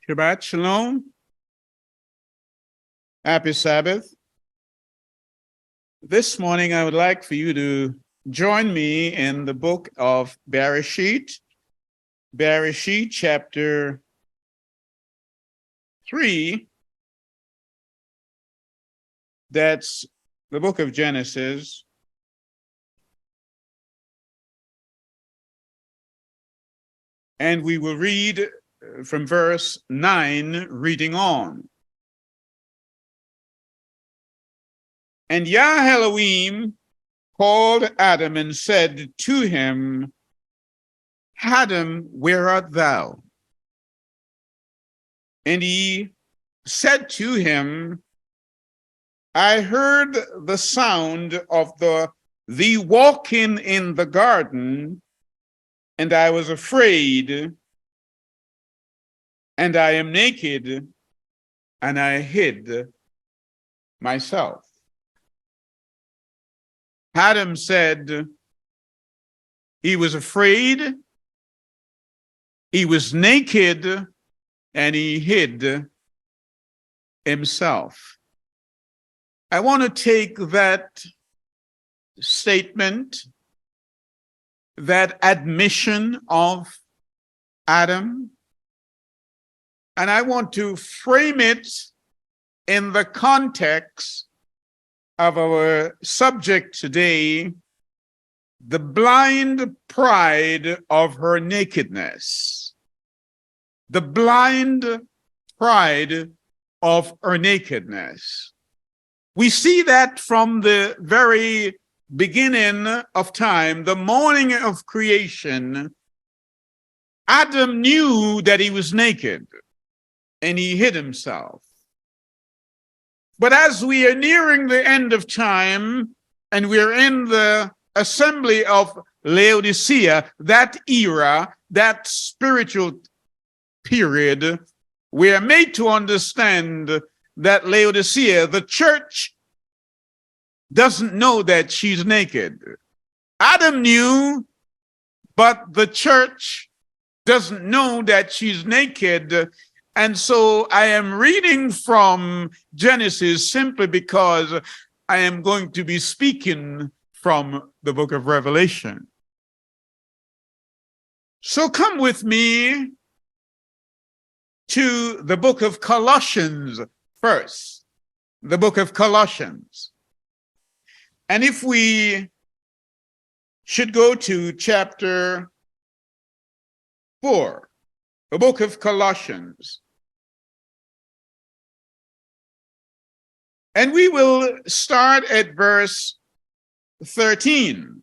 Shabbat Shalom. Happy Sabbath. This morning, I would like for you to join me in the book of Bereshit, chapter 3. That's the book of Genesis. And we will read from verse 9, reading on. And Yah Elohim called Adam and said to him, Adam, where art thou? And he said to him, I heard the sound of thee walking in the garden, and I was afraid, and I am naked, and I hid myself. Adam said he was afraid, he was naked, and he hid himself. I want to take that statement, that admission of Adam, and I want to frame it in the context of our subject today, the blind pride of her nakedness. The blind pride of her nakedness. We see that from the very beginning of time, the morning of creation. Adam knew that he was naked, and he hid himself. But as we are nearing the end of time, and we're in the assembly of Laodicea, that era, that spiritual period, we are made to understand that Laodicea, the church, doesn't know that she's naked. Adam knew, but the church doesn't know that she's naked. And so I am reading from Genesis simply because I am going to be speaking from the book of Revelation. So come with me to the book of Colossians first, the book of Colossians. And if we should go to chapter 4, the book of Colossians, and we will start at verse 13.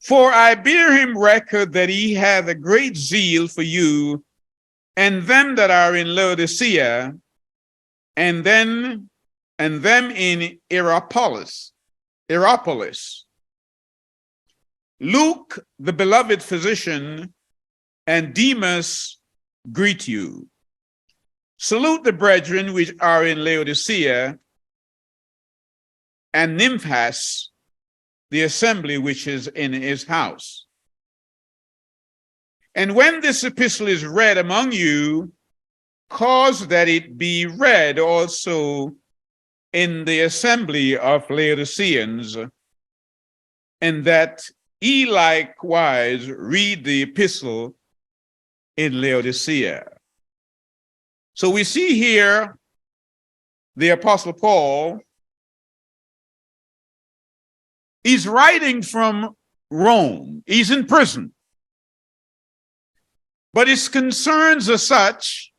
For I bear him record that he hath a great zeal for you, and them that are in Laodicea, and them in Hierapolis. Luke, the beloved physician, and Demas greet you. Salute the brethren which are in Laodicea, and Nymphas, the assembly which is in his house. And when this epistle is read among you, cause that it be read also in the assembly of Laodiceans, and that ye likewise read the epistle in Laodicea. So we see here the Apostle Paul. He's writing from Rome. He's in prison. But his concerns are such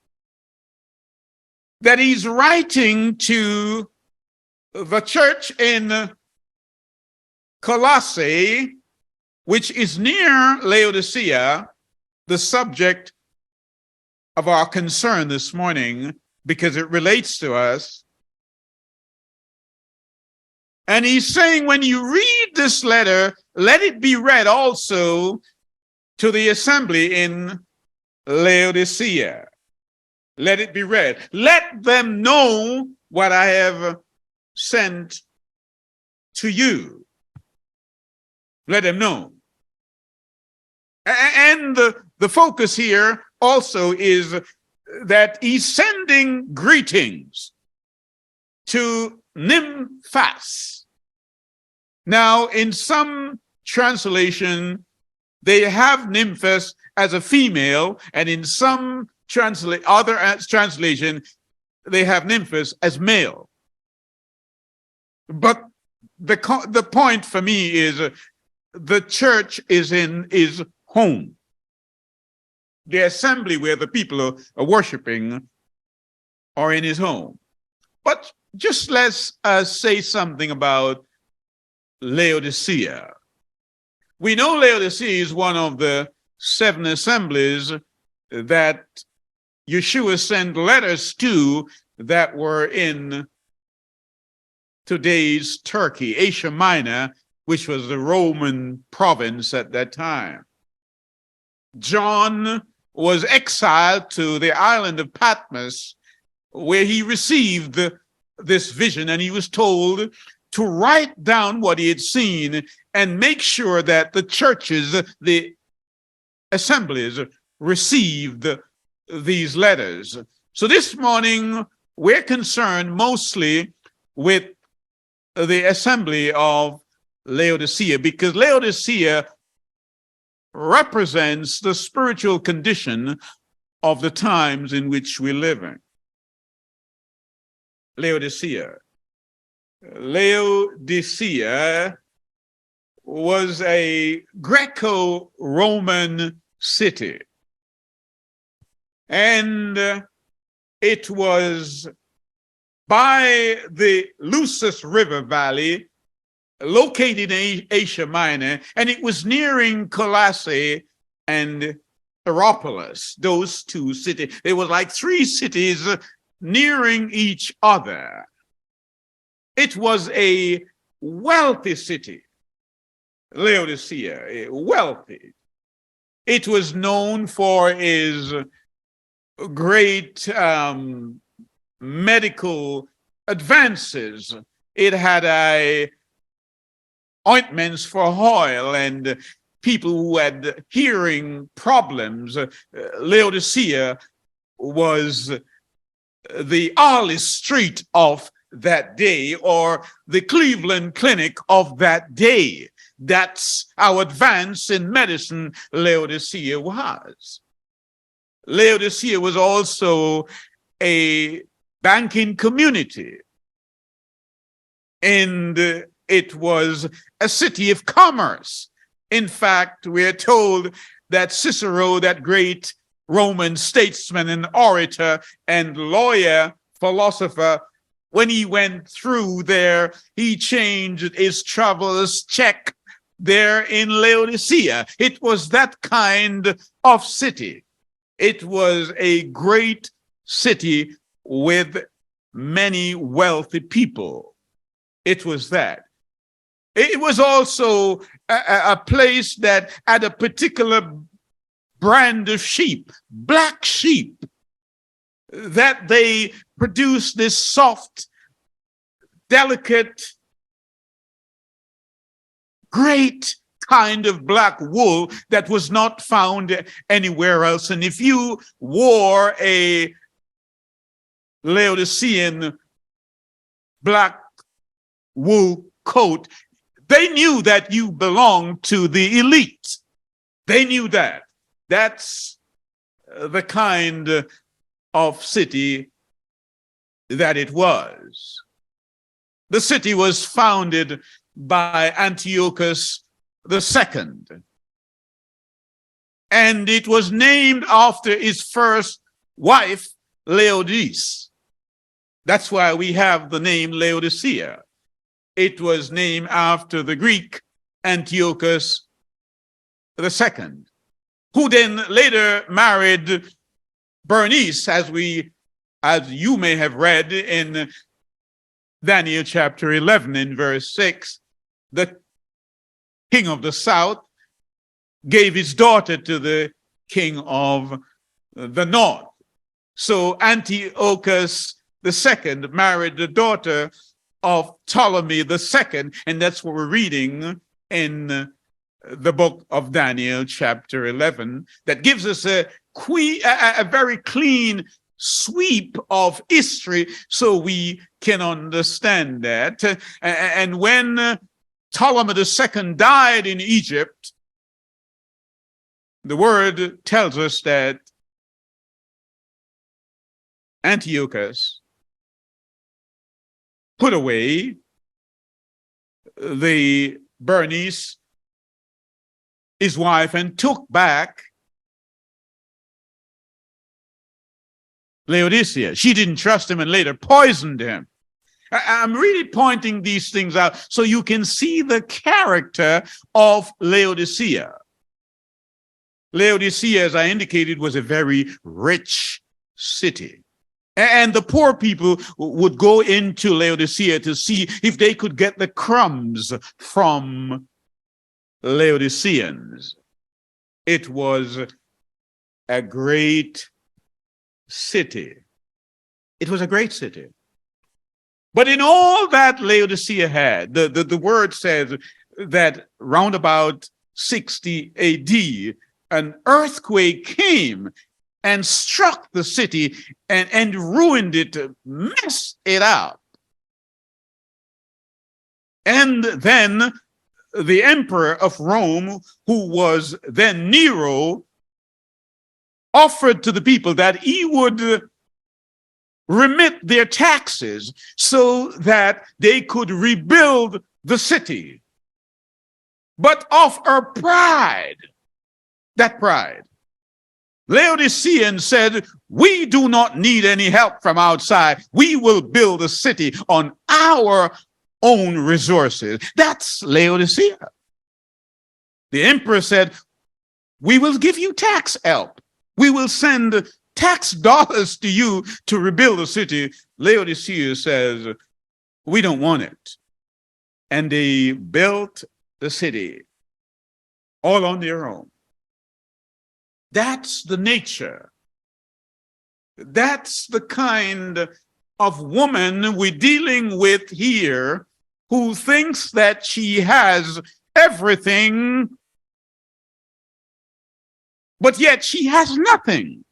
that he's writing to the church in Colossae, which is near Laodicea, the subject of our concern this morning, because it relates to us. And he's saying, when you read this letter, let it be read also to the assembly in Laodicea. Let it be read. Let them know what I have sent to you. Let them know. And the focus here also is that he's sending greetings to Nymphas. Now, in some translation, they have Nymphas as a female, and in some other translation, they have Nymphas as male. But the point for me is the church is in his home. The assembly where the people are worshiping are in his home. But just let's say something about Laodicea. We know Laodicea is one of the 7 assemblies that Yeshua sent letters to that were in today's Turkey, Asia Minor, which was the Roman province at that time. John was exiled to the island of Patmos, where he received this vision, and he was told to write down what he had seen and make sure that the churches, the assemblies, received these letters. So this morning, we're concerned mostly with the assembly of Laodicea, because Laodicea represents the spiritual condition of the times in which we live in. Laodicea. Laodicea was a Greco-Roman city, and it was by the Lusus River Valley, located in Asia Minor, and it was nearing Colossae and Hierapolis, those 2 cities. There were like 3 cities nearing each other. It was a wealthy city, Laodicea, wealthy. It was known for its great medical advances. It had ointments for oil and people who had hearing problems. Laodicea was the Arles Street of that day, or the Cleveland Clinic of that day. That's how advanced in medicine Laodicea was. Laodicea was also a banking community, and it was a city of commerce. In fact, we are told that Cicero, that great Roman statesman and orator and lawyer, philosopher, when he went through there, he changed his traveler's check there in Laodicea. It was that kind of city. It was a great city with many wealthy people. It was that. It was also a place that had a particular brand of sheep, black sheep, that they produced this soft, delicate, great kind of black wool that was not found anywhere else. And if you wore a Laodicean black wool coat, they knew that you belonged to the elite. They knew that. That's the kind of city that it was. The city was founded by Antiochus II, and it was named after his first wife, Laodice. That's why we have the name Laodicea. It was named after the Greek Antiochus II, who then later married Bernice, as you may have read in Daniel chapter 11 in verse 6. The king of the south gave his daughter to the king of the north. So Antiochus II married the daughter of Ptolemy II, and that's what we're reading in the book of Daniel chapter 11. That gives us a very clean sweep of history so we can understand that. And when Ptolemy II died in Egypt, the word tells us that Antiochus put away the Bernice, his wife, and took back Laodicea. She didn't trust him and later poisoned him. I'm really pointing these things out so you can see the character of Laodicea. Laodicea, as I indicated, was a very rich city. And the poor people would go into Laodicea to see if they could get the crumbs from Laodiceans. It was a great city. It was a great city. But in all that Laodicea had, the word says that round about 60 AD, an earthquake came and struck the city and ruined it, messed it up. And then the emperor of Rome, who was then Nero, offered to the people that he would remit their taxes so that they could rebuild the city. But of her pride, that pride, Laodiceans said, we do not need any help from outside. We will build a city on our own resources. That's Laodicea. The emperor said, we will give you tax help. We will send tax dollars to you to rebuild the city. Laodicea says, we don't want it. And they built the city all on their own. That's the nature. That's the kind of woman we're dealing with here, who thinks that she has everything, but yet she has nothing.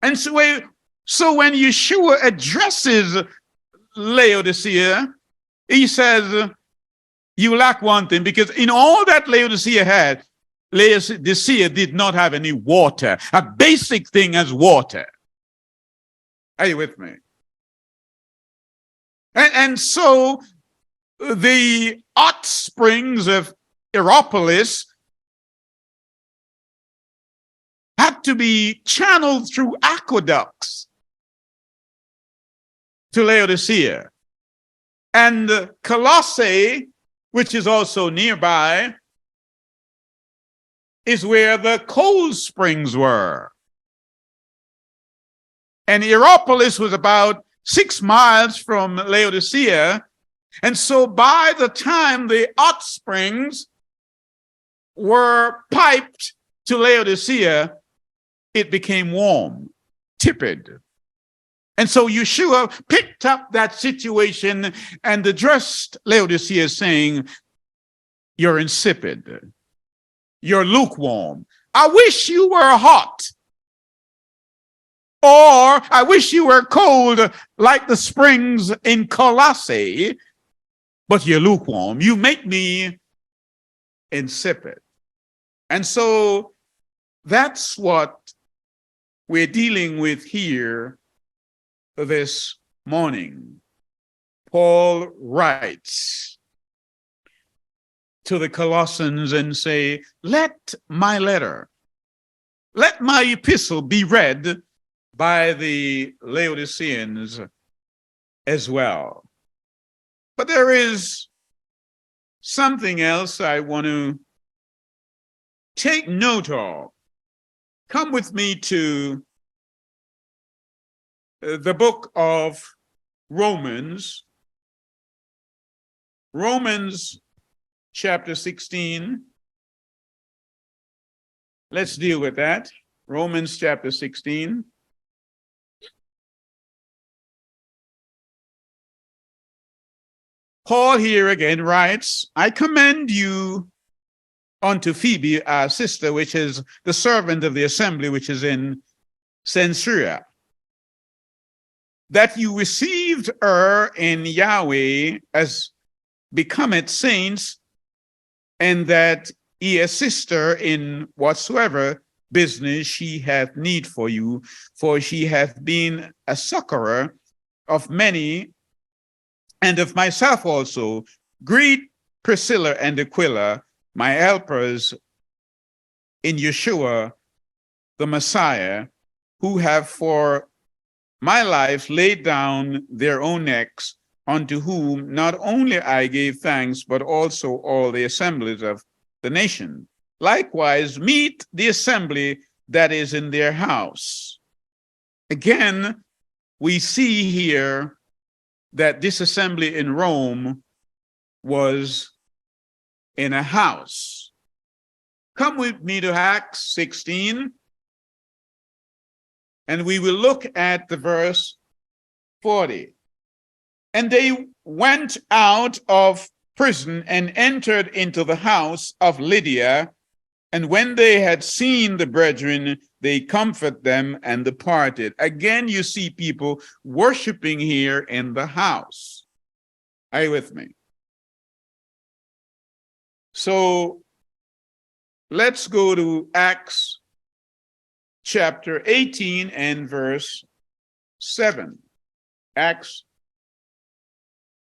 And so when Yeshua addresses Laodicea, he says, you lack one thing, because in all that Laodicea had, Laodicea did not have any water, a basic thing as water. Are you with me? And so the hot springs of Hierapolis had to be channeled through aqueducts to Laodicea. And Colossae, which is also nearby, is where the cold springs were. And Hierapolis was about 6 miles from Laodicea. And so by the time the hot springs were piped to Laodicea, it became warm, tepid. And so Yeshua picked up that situation and addressed Laodicea saying, you're insipid. You're lukewarm. I wish you were hot. Or I wish you were cold like the springs in Colossae, but you're lukewarm. You make me insipid. And so that's what we're dealing with here this morning. Paul writes to the Colossians and say, let my letter, let my epistle be read by the Laodiceans as well. But there is something else I want to take note of. Come with me to the book of Romans. Romans chapter 16. Let's deal with that. Romans chapter 16. Paul here again writes, I commend you unto Phoebe, our sister, which is the servant of the assembly, which is in Caesarea, that you received her in Yahweh as becometh saints, and that ye assist her in whatsoever business she hath need for you, for she hath been a succorer of many, and of myself also. Greet Priscilla and Aquila, my helpers in Yeshua, the Messiah, who have for my life laid down their own necks, unto whom not only I gave thanks, but also all the assemblies of the nation. Likewise, meet the assembly that is in their house. Again, we see here that this assembly in Rome was in a house. Come with me to Acts 16, and we will look at the verse 40. And they went out of prison and entered into the house of Lydia. And when they had seen the brethren, they comforted them and departed. Again, you see people worshiping here in the house. Are you with me? So let's go to Acts chapter 18 and verse 7. Acts.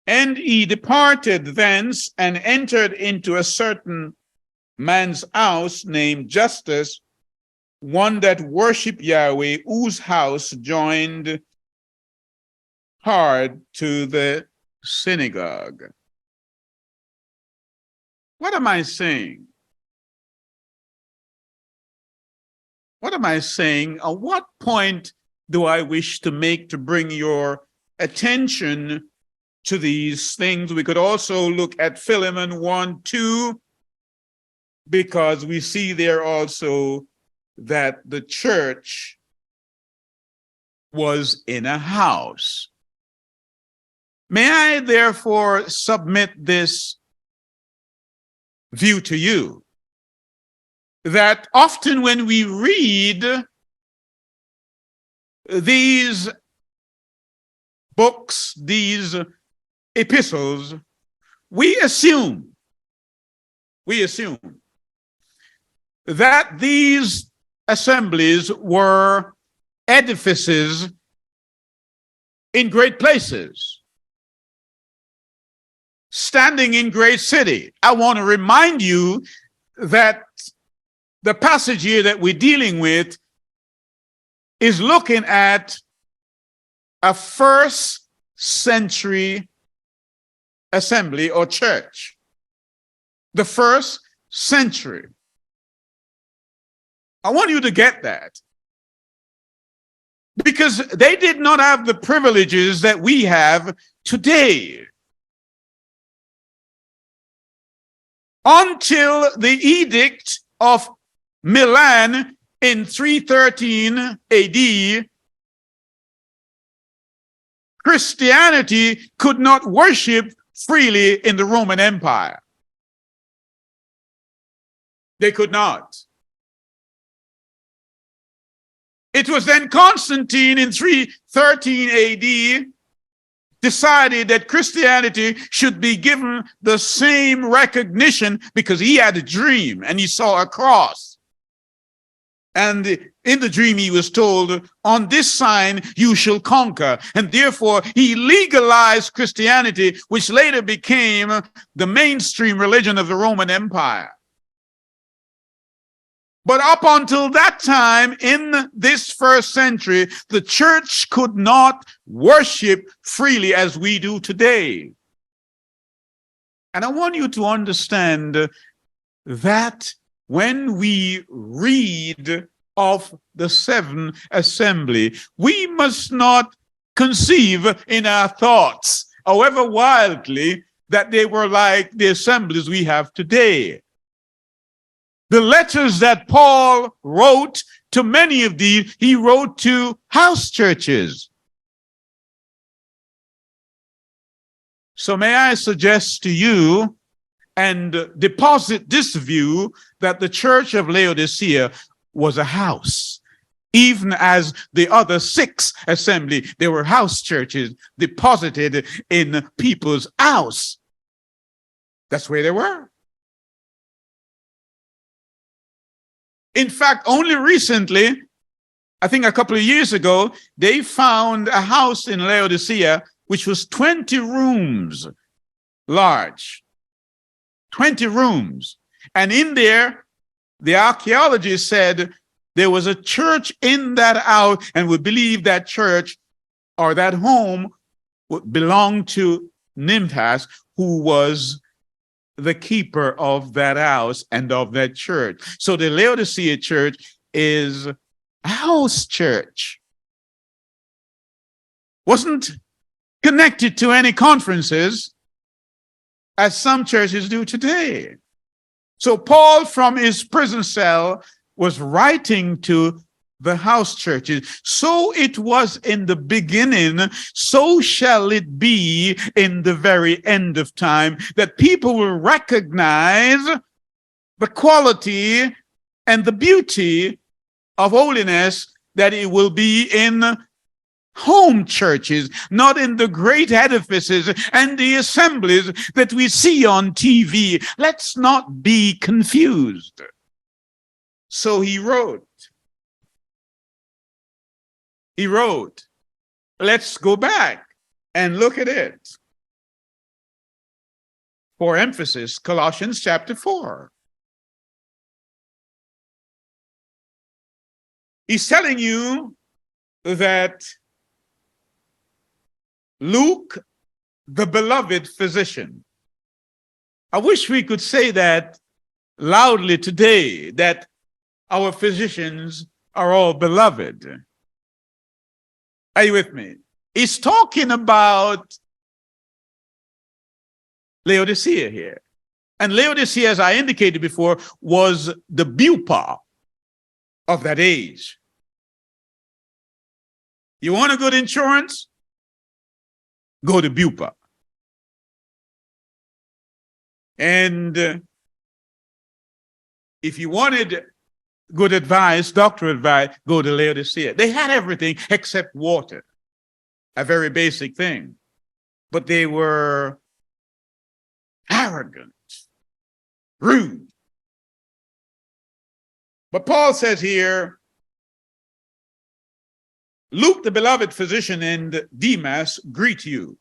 And he departed thence and entered into a certain man's house named Justus, one that worshiped Yahweh, whose house joined hard to the synagogue. What am I saying? What am I saying? At what point do I wish to make to bring your attention to these things? We could also look at Philemon 1:2, because we see there also that the church was in a house. May I therefore submit this view to you, that often when we read these books, these epistles, we assume that these assemblies were edifices in great places, standing in great city. I want to remind you that the passage here that we're dealing with is looking at a first century assembly or church. The first century. I want you to get that, because they did not have the privileges that we have today. Until the edict of Milan in 313 AD, Christianity could not worship freely in the Roman Empire. They could not. It was then Constantine in 313 AD decided that Christianity should be given the same recognition, because he had a dream and he saw a cross. And in the dream he was told, on this sign you shall conquer. And therefore he legalized Christianity, which later became the mainstream religion of the Roman Empire. But up until that time, in this first century, the church could not worship freely as we do today. And I want you to understand that when we read of the seven assembly, we must not conceive in our thoughts, however wildly, that they were like the assemblies we have today. The letters that Paul wrote to many of these, he wrote to house churches. So may I suggest to you and deposit this view that the church of Laodicea was a house. Even as the other 6 assembly, they were house churches deposited in people's house. That's where they were. In fact, only recently, I think a couple of years ago, they found a house in Laodicea which was 20 rooms large. 20 rooms. And in there, the archaeologists said there was a church in that house, and we believe that church or that home belonged to Nimtas, who was the keeper of that house and of that church. So the Laodicea church is a house church. Wasn't connected to any conferences as some churches do today. So Paul, from his prison cell, was writing to the house churches. So it was in the beginning, so shall it be in the very end of time, that people will recognize the quality and the beauty of holiness, that it will be in home churches, not in the great edifices and the assemblies that we see on TV. Let's not be confused. So he wrote, let's go back and look at it. For emphasis, Colossians chapter 4. He's telling you that Luke, the beloved physician. I wish we could say that loudly today, that our physicians are all beloved. Are you with me? He's talking about Laodicea here. And Laodicea, as I indicated before, was the Bupa of that age. You want a good insurance? Go to Bupa. And if you wanted good advice, doctor advice, go to Laodicea. They had everything except water, a very basic thing. But they were arrogant, rude. But Paul says here, Luke, the beloved physician, and Demas greet you.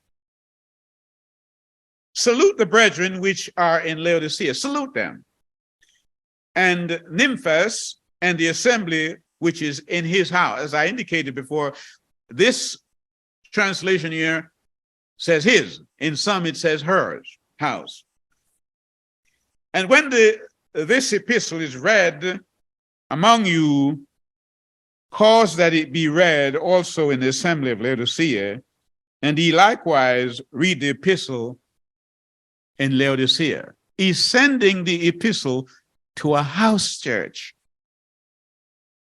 Salute the brethren which are in Laodicea. Salute them. And Nymphas and the assembly which is in his house. As I indicated before, this translation here says his. In some it says hers, house. And when this epistle is read among you, cause that it be read also in the assembly of Laodicea, and he likewise read the epistle in Laodicea. He's sending the epistle to a house church,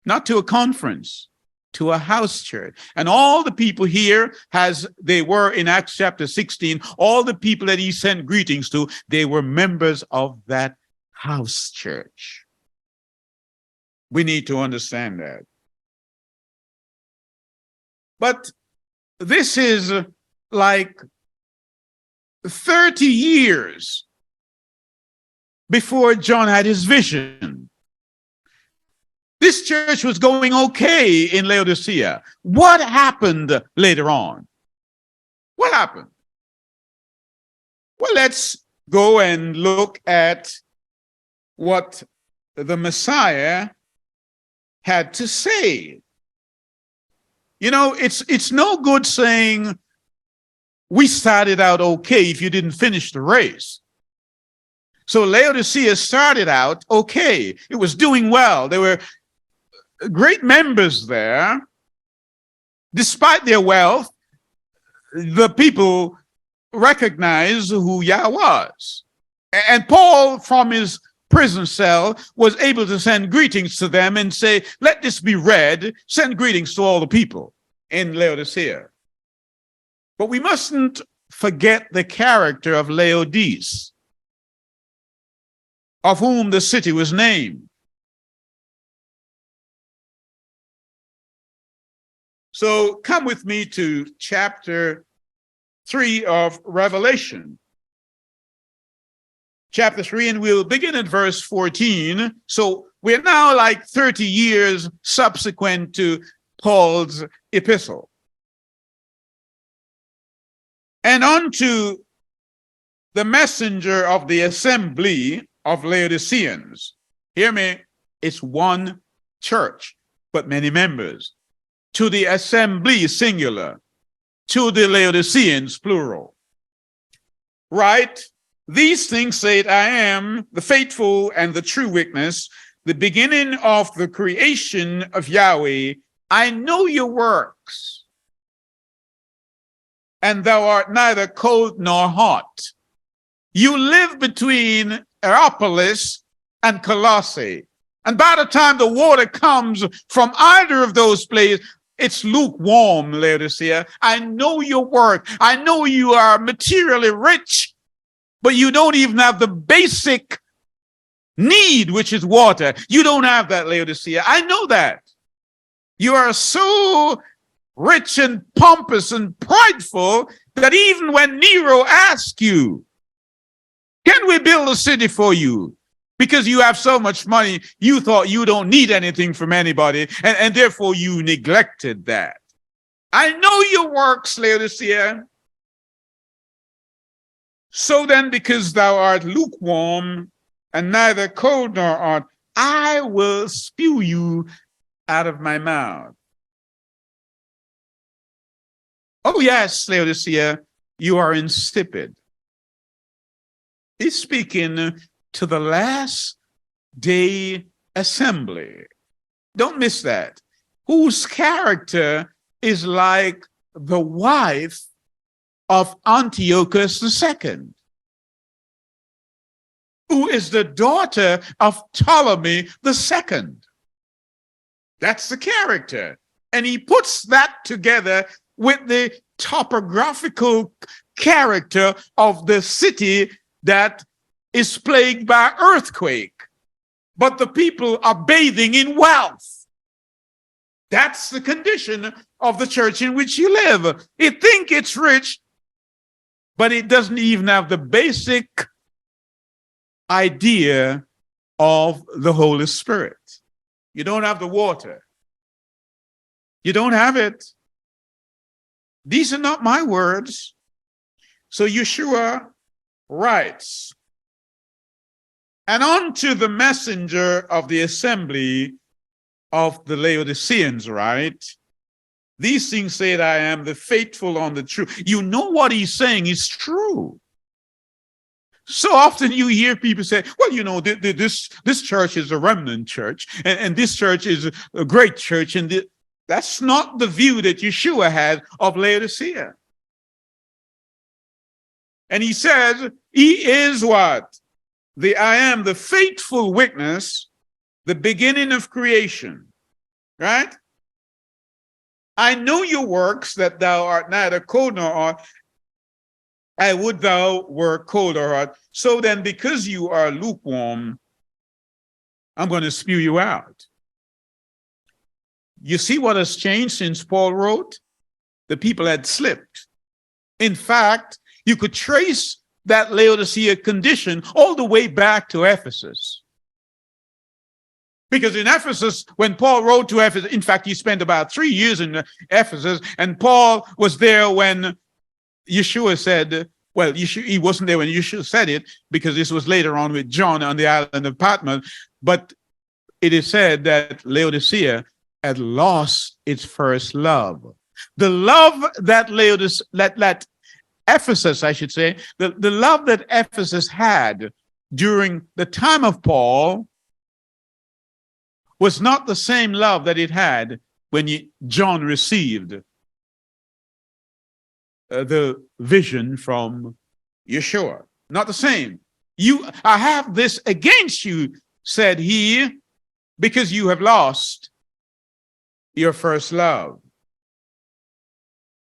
not to a conference, to a house church. And all the people here, as they were in Acts chapter 16, all the people that he sent greetings to, they were members of that house church. We need to understand that. But this is like 30 years before John had his vision. This church was going okay in Laodicea. What happened later on? What happened? Well, let's go and look at what the Messiah had to say. You know, it's no good saying we started out okay if you didn't finish the race. So Laodicea started out okay. It was doing well. There were great members there. Despite their wealth, the people recognized who Yah was. And Paul, from his prison cell, was able to send greetings to them and say, let this be read, send greetings to all the people in Laodicea. But we mustn't forget the character of Laodice. of whom the city was named. So come with me to chapter 3 of Revelation. Chapter 3, and we'll begin at verse 14. So we're now like 30 years subsequent to Paul's epistle. And unto the messenger of the assembly of Laodiceans. Hear me, it's one church, but many members. To the assembly, singular. To the Laodiceans, plural. Right? These things said, I am the faithful and the true witness, the beginning of the creation of Yahweh. I know your works, and thou art neither cold nor hot. You live between Hierapolis and Colossae. And by the time the water comes from either of those places, it's lukewarm, Laodicea. I know your work. I know you are materially rich, but you don't even have the basic need, which is water. You don't have that, Laodicea. I know that. You are so rich and pompous and prideful that even when Nero asked you, can we build a city for you? Because you have so much money, you thought you don't need anything from anybody, and therefore you neglected that. I know your works, Laodicea. So then, because thou art lukewarm and neither cold nor hot, I will spew you out of my mouth. Oh yes, Laodicea, you are insipid. He's speaking to the last day assembly. Don't miss that. Whose character is like the wife of Antiochus II, who is the daughter of Ptolemy II. That's the character. And he puts that together with the topographical character of the city that is plagued by earthquake, but the people are bathing in wealth. That's the condition of the church in which you live. It think it's rich, but it doesn't even have the basic idea of the Holy Spirit. You don't have the water. You don't have it. These are not my words. So Yeshua writes, and unto the messenger of the assembly of the Laodiceans, right? These things said, I am the faithful and the true. You know what he's saying is true. So often you hear people say, well, you know, this church is a remnant church, and this church is a great church, and that's not the view that Yeshua had of Laodicea. And he says, he is what? I am the faithful witness, the beginning of creation, right? I know your works, that thou art neither cold nor hot. I would thou were cold or hot. So then, because you are lukewarm, I'm going to spew you out. You see what has changed since Paul wrote? The people had slipped. In fact, you could trace that Laodicea condition all the way back to Ephesus. Because in Ephesus, when Paul wrote to Ephesus, in fact, he spent about 3 years in Ephesus, and Paul was there when Yeshua said, well, he wasn't there when Yeshua said it, because this was later on with John on the island of Patmos, but it is said that Laodicea had lost its first love. The love that Ephesus, I should say, the love that Ephesus had during the time of Paul was not the same love that it had when John received the vision from Yeshua. Not the same. I have this against you, said he, because you have lost your first love.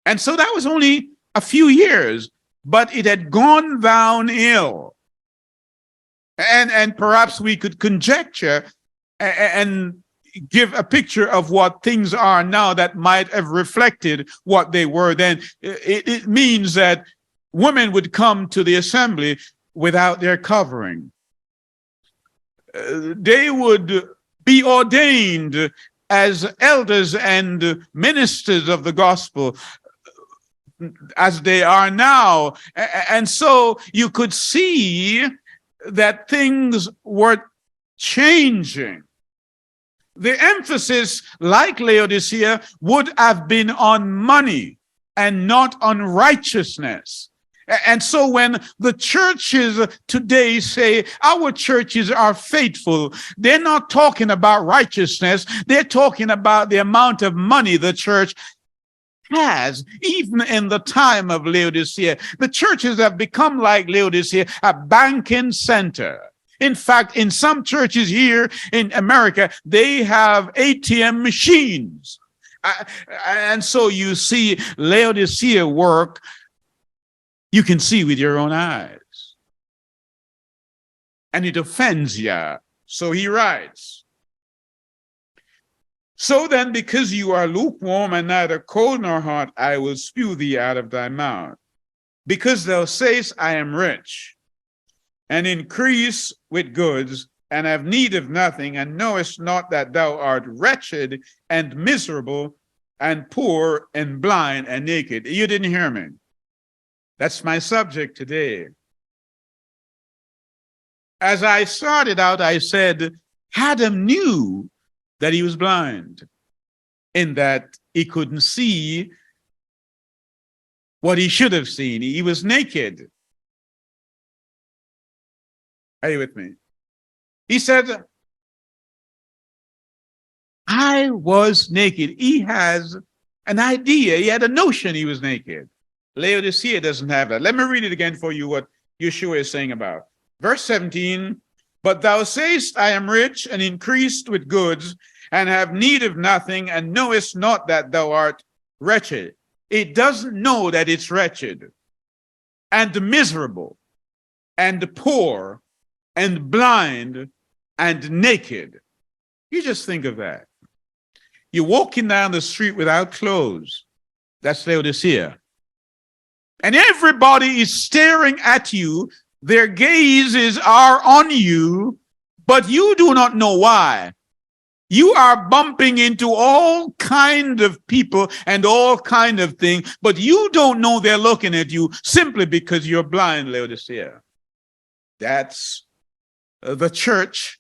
And so that was only a few years, but it had gone downhill. And perhaps we could conjecture and give a picture of what things are now that might have reflected what they were then. It means that women would come to the assembly without their covering. They would be ordained as elders and ministers of the gospel as they are now. And so you could see that things were changing. The emphasis, like Laodicea, would have been on money and not on righteousness. And so when the churches today say our churches are faithful, they're not talking about righteousness. They're talking about the amount of money the church has. Even in the time of Laodicea, the churches have become like Laodicea, a banking center. In fact, in some churches here in America, they have ATM machines. And so you see Laodicea work, you can see with your own eyes. And it offends you. So he writes, so then, because you are lukewarm and neither cold nor hot, I will spew thee out of thy mouth. Because thou sayest, I am rich, and increase with goods, and have need of nothing, and knowest not that thou art wretched and miserable, and poor and blind and naked. You didn't hear me. That's my subject today. As I started out, I said, Adam knew that he was blind, in that he couldn't see what he should have seen. He was naked. Are you with me? He said, I was naked. He has an idea. He had a notion he was naked. Laodicea doesn't have that. Let me read it again for you, what Yeshua is saying about. Verse 17, but thou sayest, I am rich and increased with goods, and have need of nothing, and knowest not that thou art wretched. It doesn't know that it's wretched, and miserable, and poor, and blind, and naked. You just think of that. You're walking down the street without clothes. That's Laodicea. And everybody is staring at you. Their gazes are on you, but you do not know why. You are bumping into all kind of people and all kind of things, but you don't know they're looking at you simply because you're blind, Laodicea. That's the church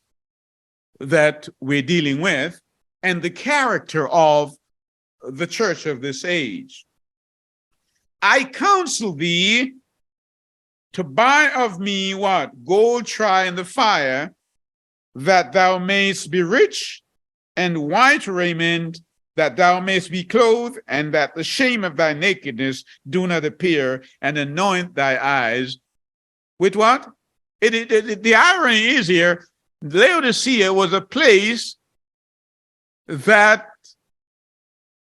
that we're dealing with and the character of the church of this age. I counsel thee to buy of me what? Gold tried in the fire, that thou mayest be rich, and white raiment, that thou mayest be clothed, and that the shame of thy nakedness do not appear, and anoint thy eyes with what? The irony is here, Laodicea was a place that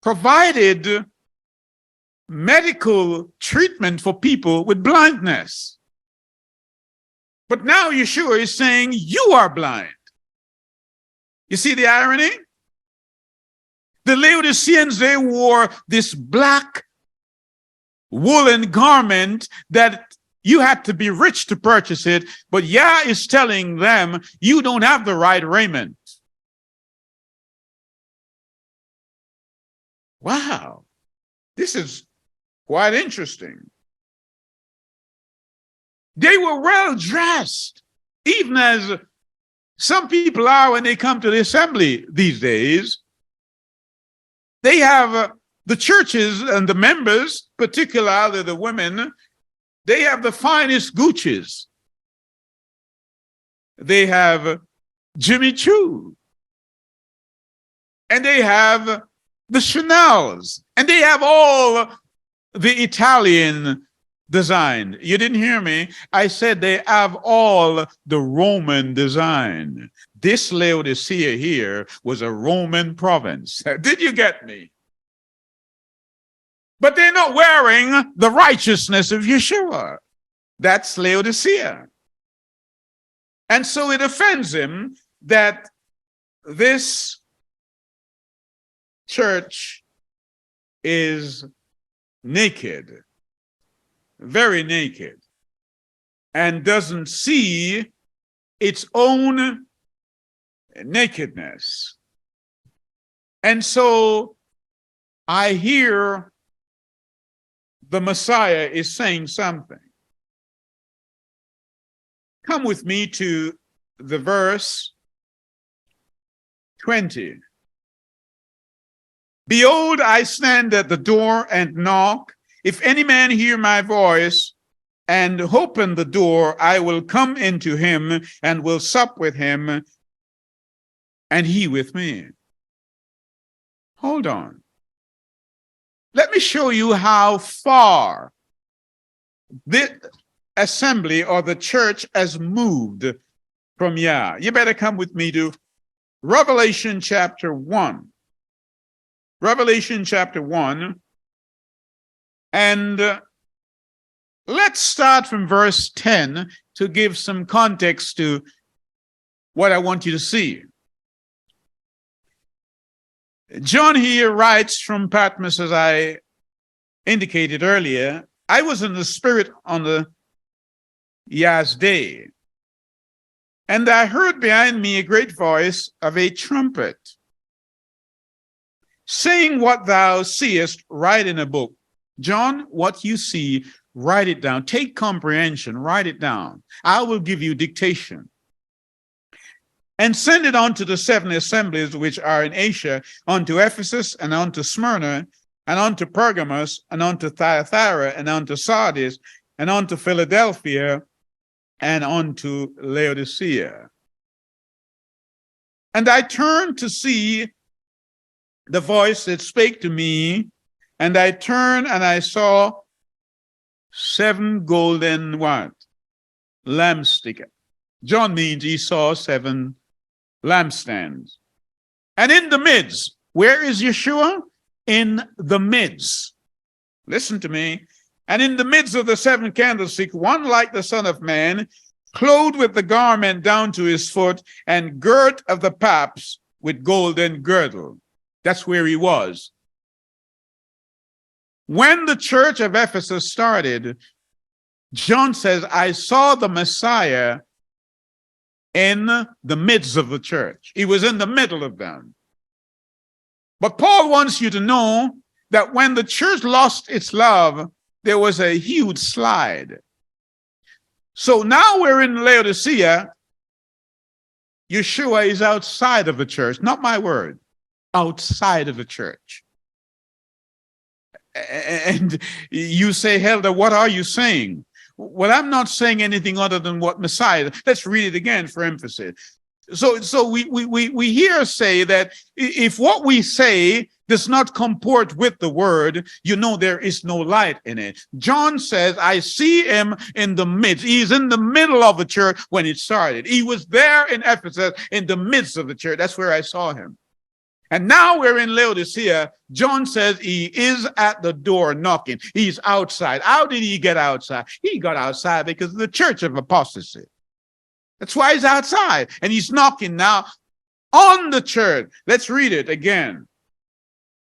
provided medical treatment for people with blindness. But now Yeshua is saying, you are blind. You see the irony? The Laodiceans, they wore this black woolen garment that you had to be rich to purchase it, but Yah is telling them, you don't have the right raiment. Wow, this is quite interesting. They were well dressed, even as some people are when they come to the assembly these days. They have the churches and the members, particularly the women, they have the finest Gucci's. They have Jimmy Choo. And they have the Chanel's. And they have all the Italian design. You didn't hear me. I said they have all the Roman design. This Laodicea here was a Roman province. Did you get me? But they're not wearing the righteousness of Yeshua. That's Laodicea. And so it offends him that this church is naked, very naked, and doesn't see its own nakedness. And so I hear the Messiah is saying something. Come with me to the verse 20. Behold, I stand at the door and knock. If any man hear my voice and open the door, I will come into him and will sup with him, and he with me. Hold on. Let me show you how far the assembly or the church has moved from Yah. You better come with me to Revelation chapter 1. Revelation chapter 1. And let's start from verse 10 to give some context to what I want you to see. John here writes from Patmos, as I indicated earlier. I was in the Spirit on the Yah's day, and I heard behind me a great voice of a trumpet, saying, what thou seest, write in a book. John, what you see, write it down. Take comprehension, write it down. I will give you dictation. And send it unto the 7 assemblies which are in Asia, unto Ephesus, and unto Smyrna, and unto Pergamos, and unto Thyatira, and unto Sardis, and unto Philadelphia, and unto Laodicea. And I turned to see the voice that spake to me, and I turned and I saw 7 golden what? Lampsticks. John means he saw 7 lampstands. And in the midst, where is Yeshua? In the midst. Listen to me. And in the midst of the 7 candlesticks, one like the Son of Man, clothed with the garment down to his foot, and girt of the paps with golden girdle. That's where he was. When the church of Ephesus started, John says, I saw the Messiah in the midst of the church. He was in the middle of them. But Paul wants you to know that when the church lost its love, there was a huge slide. So now we're in Laodicea. Yeshua is outside of the church. Not my word. Outside of the church. And you say, Helder, what are you saying? Well, I'm not saying anything other than what Messiah. Let's read it again for emphasis. So we here say that if what we say does not comport with the word, you know there is no light in it. John says, I see him in the midst. He's in the middle of the church when it started. He was there in Ephesus in the midst of the church. That's where I saw him. And now we're in Laodicea. John says he is at the door knocking. He's outside. How did he get outside? He got outside because of the church of apostasy. That's why he's outside. And he's knocking now on the church. Let's read it again.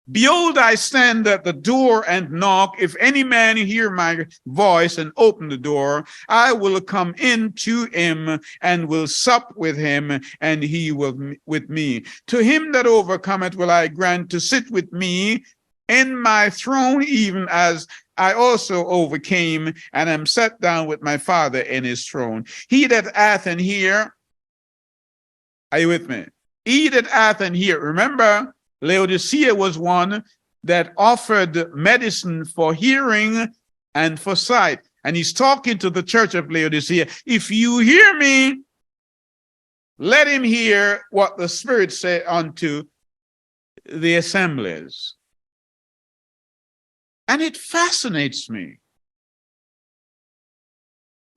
Behold, I stand at the door and knock. If any man hear my voice and open the door, I will come in to him and will sup with him, and he will with me. To him that overcometh will I grant to sit with me in my throne, even as I also overcame and am set down with my Father in his throne. He that hath an ear, are you with me? He that hath an ear. Remember, Laodicea was one that offered medicine for hearing and for sight. And he's talking to the church of Laodicea. If you hear me, let him hear what the Spirit said unto the assemblies. And it fascinates me.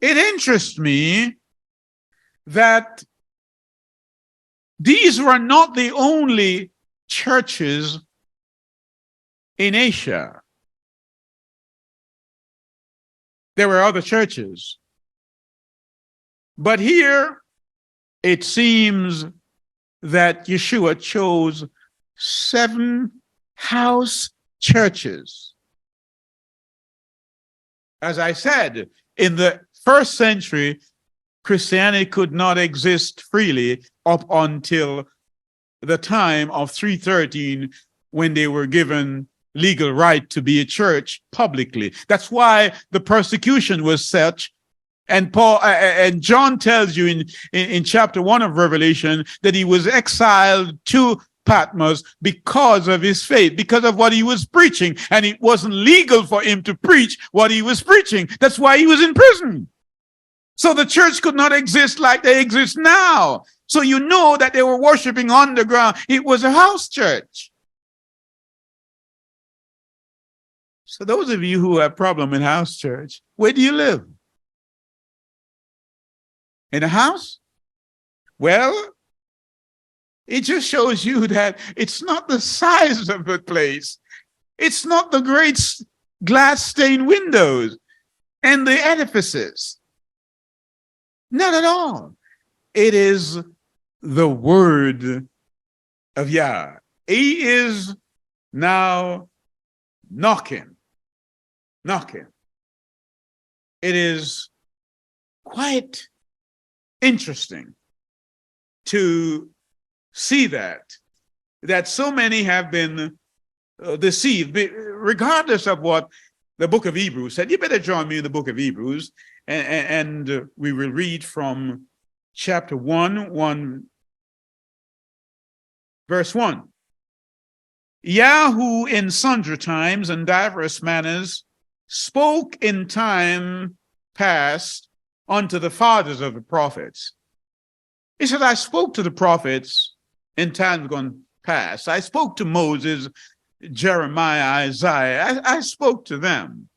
It interests me that these were not the only churches in Asia. There were other churches. But here it seems that Yeshua chose 7 house churches. As I said, in the first century, Christianity could not exist freely up until the time of 313, when they were given legal right to be a church publicly. That's why the persecution was such. And John tells you in chapter 1 of Revelation that he was exiled to Patmos because of his faith, because of what he was preaching. And it wasn't legal for him to preach what he was preaching. That's why he was in prison. So the church could not exist like they exist now. So you know that they were worshiping underground. It was a house church. So those of you who have problem in house church, where do you live? In a house? Well, it just shows you that it's not the size of the place. It's not the great glass stained windows and the edifices. Not at all. It is the word of Yah. He is now knocking. It is quite interesting to see that so many have been deceived, regardless of what the book of Hebrews said. You better join me in the book of Hebrews, and we will read from chapter 1, verse 1. Yah, who in sundry times and diverse manners spoke in time past unto the fathers of the prophets. He said, I spoke to the prophets in times gone past. I spoke to Moses, Jeremiah, Isaiah. I spoke to them.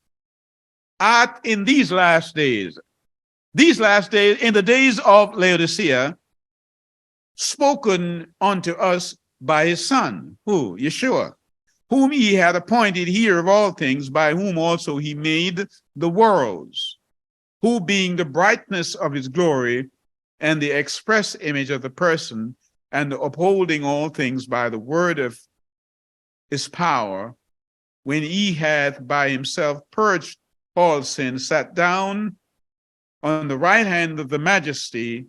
In these last days, in the days of Laodicea, spoken unto us by his son, who? Yeshua, whom he had appointed heir of all things, by whom also he made the worlds, who being the brightness of his glory and the express image of the person, and upholding all things by the word of his power, when he hath by himself purged all sin, sat down on the right hand of the majesty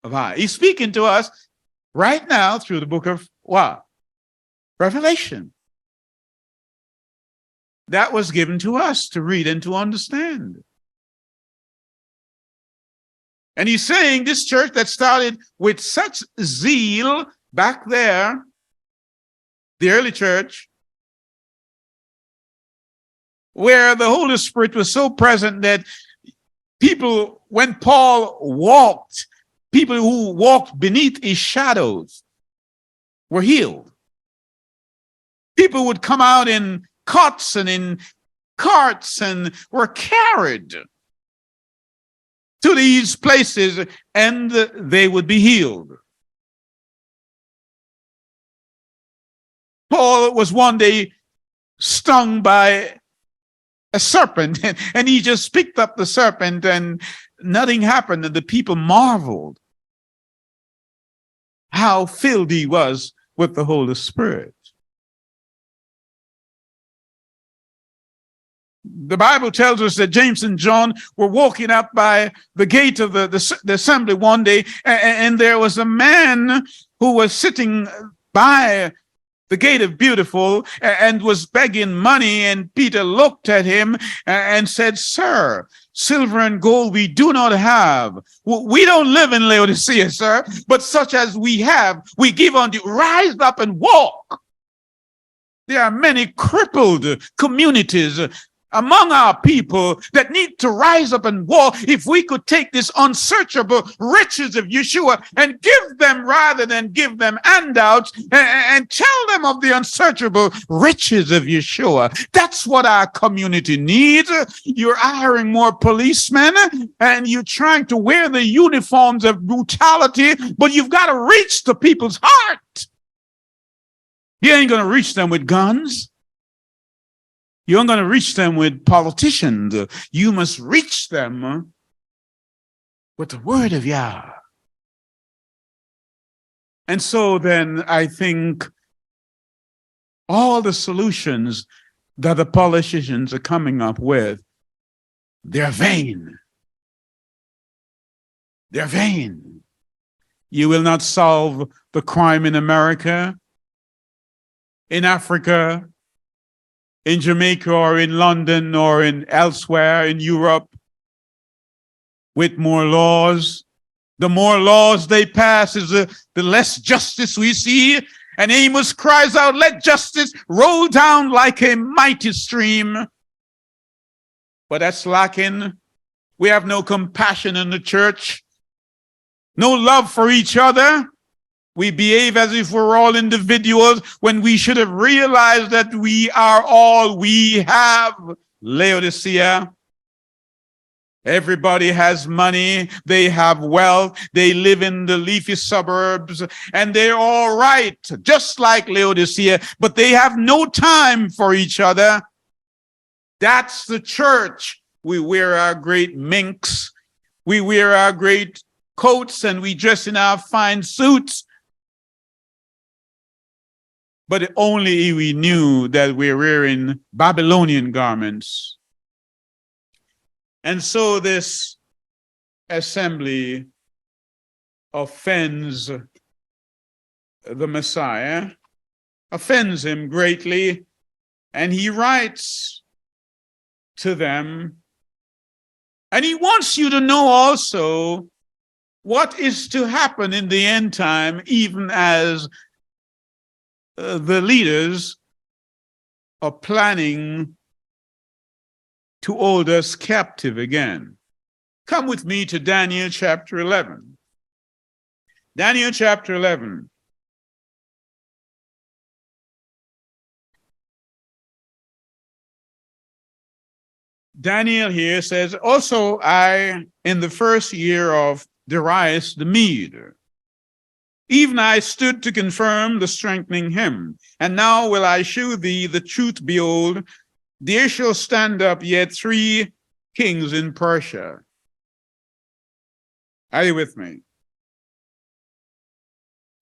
of high. He's speaking to us right now through the book of what? Revelation. That was given to us to read and to understand. And he's saying this church that started with such zeal back there, the early church, where the Holy Spirit was so present that people, when Paul walked, people who walked beneath his shadows were healed. People would come out in cots and in carts and were carried to these places, and they would be healed. Paul was one day stung by a serpent, and he just picked up the serpent and nothing happened, and the people marveled how filled he was with the Holy Spirit. The Bible tells us that James and John were walking up by the gate of the assembly one day, and there was a man who was sitting by the gate of Beautiful and was begging money, and Peter looked at him and said, Sir, silver and gold we do not have. We don't live in Laodicea, sir, but such as we have, we give unto you. Rise up and walk. There are many crippled communities among our people that need to rise up and walk. If we could take this unsearchable riches of Yeshua and give them, rather than give them handouts, and tell them of the unsearchable riches of Yeshua. That's what our community needs. You're hiring more policemen and you're trying to wear the uniforms of brutality, but you've got to reach the people's heart. You ain't going to reach them with guns. You aren't going to reach them with politicians. You must reach them with the word of Yah. And so then I think all the solutions that the politicians are coming up with, they're vain. They're vain. You will not solve the crime in America, in Africa, in Jamaica, or in London, or in elsewhere in Europe with more laws. The more laws they pass is the less justice we see. And Amos cries out, let justice roll down like a mighty stream. But that's lacking. We have no compassion in the church, no love for each other. We behave as if we're all individuals when we should have realized that we are all we have. Laodicea. Everybody has money, they have wealth, they live in the leafy suburbs, and they're all right, just like Laodicea, but they have no time for each other. That's the church. We wear our great minks, we wear our great coats, and we dress in our fine suits. But only we knew that we're wearing Babylonian garments. And so this assembly offends the Messiah, offends him greatly, and he writes to them, and he wants you to know also what is to happen in the end time, even as the leaders are planning to hold us captive again. Come with me to Daniel chapter 11. Daniel chapter 11. Daniel here says, also I, in the first year of Darius the Mede, even I stood to confirm the strengthening him. And now will I shew thee the truth, behold, there shall stand up yet 3 kings in Persia. Are you with me?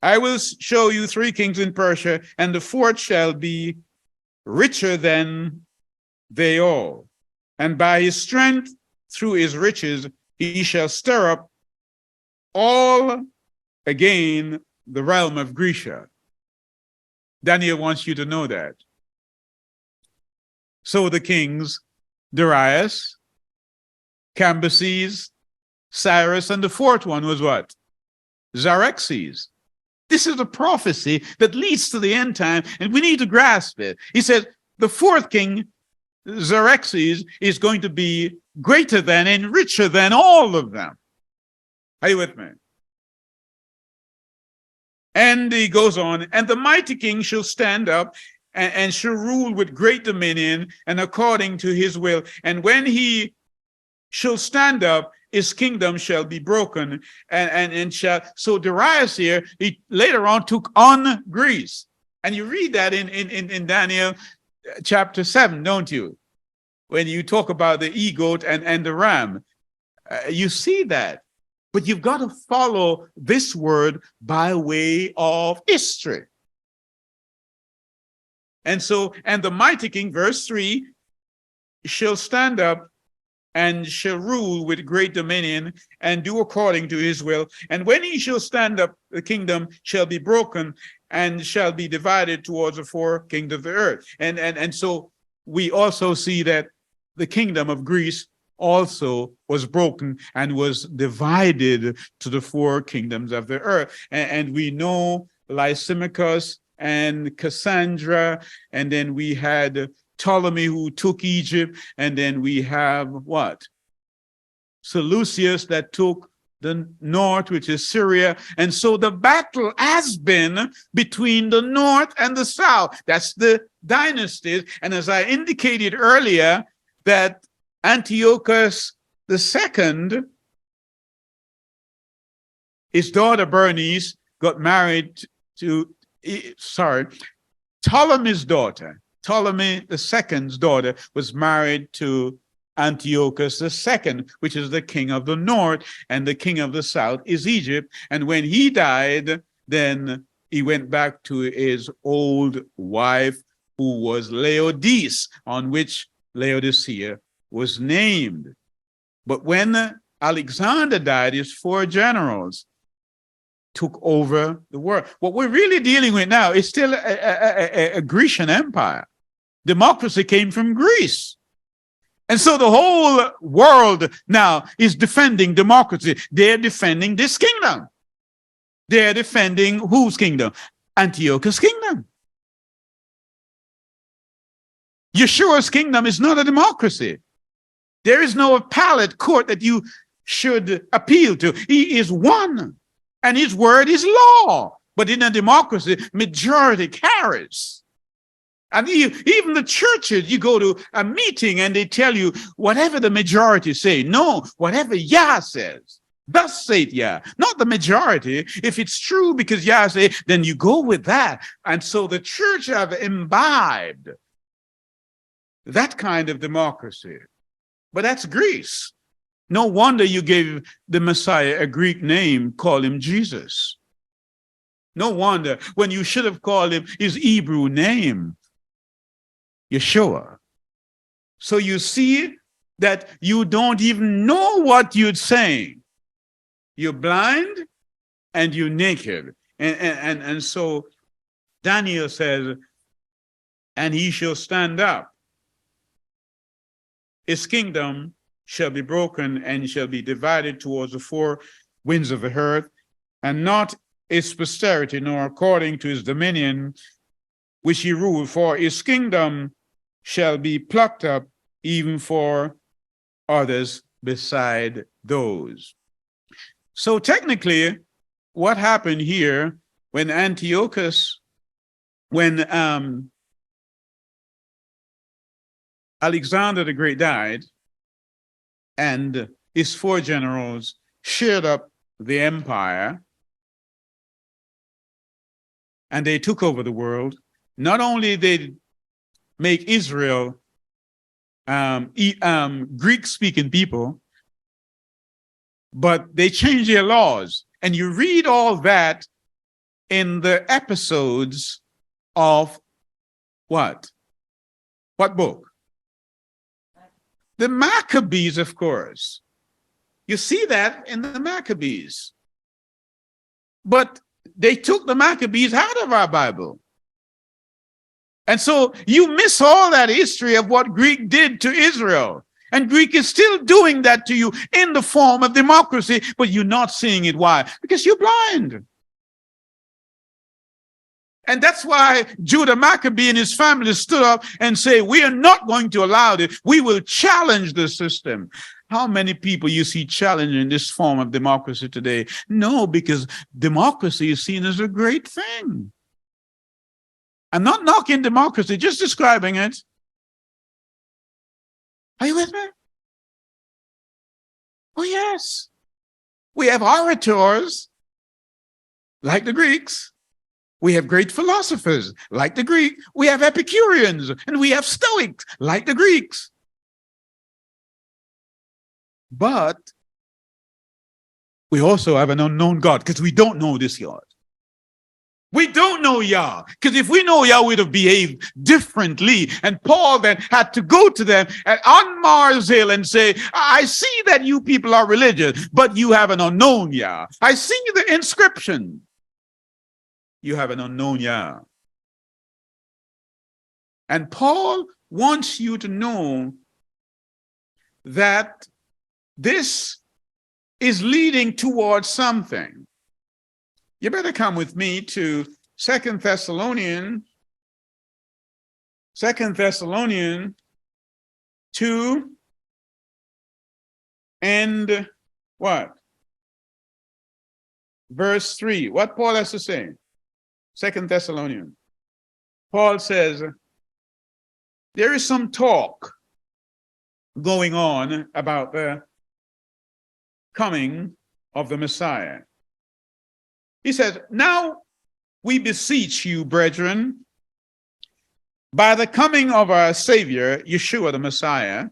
I will show you 3 kings in Persia, and the 4th shall be richer than they all. And by his strength, through his riches, he shall stir up all again the realm of Grecia. Daniel wants you to know that. So the kings, Darius, Cambyses, Cyrus, and the 4th one was what? Xerxes. This is a prophecy that leads to the end time, and we need to grasp it. He said, the 4th king, Xerxes, is going to be greater than and richer than all of them. Are you with me? And he goes on, and the mighty king shall stand up and shall rule with great dominion and according to his will. And when he shall stand up, his kingdom shall be broken and shall. So Darius here, he later on took on Greece. And you read that in Daniel chapter 7, don't you? When you talk about the egot and the ram, you see that. But you've got to follow this word by way of history. And so, and the mighty king, verse 3, shall stand up and shall rule with great dominion and do according to his will. And when he shall stand up, the kingdom shall be broken and shall be divided towards the 4 kingdoms of the earth. And so we also see that the kingdom of Greece also was broken and was divided to the 4 kingdoms of the earth. And we know Lysimachus and Cassandra, and then we had Ptolemy who took Egypt, and then we have what? Seleucus that took the north, which is Syria. And so the battle has been between the north and the south. That's the dynasties. And as I indicated earlier, that Antiochus II, his daughter Bernice got married to, Ptolemy's daughter, Ptolemy II's daughter was married to Antiochus II, which is the king of the north, and the king of the south is Egypt. And when he died, then he went back to his old wife, who was Laodice, on which Laodicea was named. But when Alexander died, his 4 generals took over the world. What we're really dealing with now is still a Grecian empire. Democracy came from Greece. And so the whole world now is defending democracy. They're defending this kingdom. They're defending whose kingdom? Antiochus' kingdom. Yeshua's kingdom is not a democracy. There is no appellate court that you should appeal to. He is one, and his word is law. But in a democracy, majority carries. And even the churches, you go to a meeting and they tell you whatever the majority say. No, whatever Yah says. Thus saith Yah, not the majority. If it's true because Yah say, then you go with that. And so the church have imbibed that kind of democracy. But that's Greece. No wonder you gave the Messiah a Greek name, call him Jesus. No wonder when you should have called him his Hebrew name, Yeshua. So you see that you don't even know what you're saying. You're blind and you're naked. And so Daniel says, and he shall stand up. His kingdom shall be broken and shall be divided towards the 4 winds of the earth, and not his posterity, nor according to his dominion, which he ruled, for his kingdom shall be plucked up even for others beside those. So technically, what happened here when Alexander the Great died, and his 4 generals shared up the empire, and they took over the world. Not only did make Israel Greek-speaking people, but they changed their laws. And you read all that in the episodes of what? What book? The Maccabees, of course. You see that in the Maccabees. But they took the Maccabees out of our Bible. And so you miss all that history of what Greek did to Israel. And Greek is still doing that to you in the form of democracy, but you're not seeing it. Why? Because you're blind. And that's why Judah Maccabee and his family stood up and say, we are not going to allow it. We will challenge the system. How many people you see challenging this form of democracy today? No, because democracy is seen as a great thing. I'm not knocking democracy, just describing it. Are you with me? Oh, yes. We have orators like the Greeks. We have great philosophers like the Greek. We have Epicureans and we have Stoics like the Greeks. But we also have an unknown God because we don't know this God. We don't know Yah, because if we know Yah, we'd have behaved differently. And Paul then had to go to them on Mars Hill and say, I see that you people are religious, but you have an unknown Yah. I see the inscription. You have an unknown Yah. And Paul wants you to know that this is leading towards something. You better come with me to 2 Thessalonians 2 and what? Verse 3. What Paul has to say? 2 Thessalonians. Paul says, there is some talk going on about the coming of the Messiah. He says, now we beseech you, brethren, by the coming of our Savior, Yeshua the Messiah,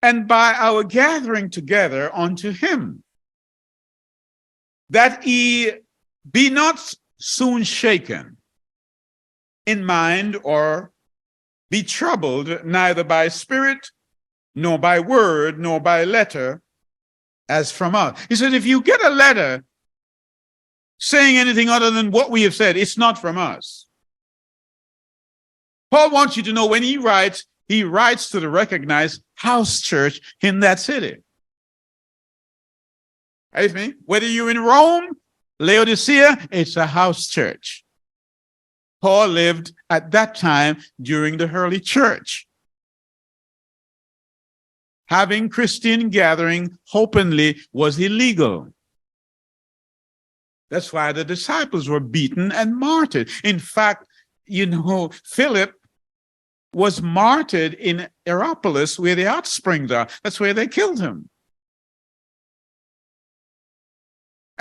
and by our gathering together unto him, that ye Be not soon shaken in mind or be troubled, neither by spirit, nor by word, nor by letter, as from us. He said, if you get a letter saying anything other than what we have said, it's not from us. Paul wants you to know when he writes to the recognized house church in that city. Are you with me? Whether you're in Rome, Laodicea, it's a house church. Paul lived at that time during the early church. Having Christian gathering openly was illegal. That's why the disciples were beaten and martyred. In fact, Philip was martyred in Hierapolis, where the hot springs are. That's where they killed him.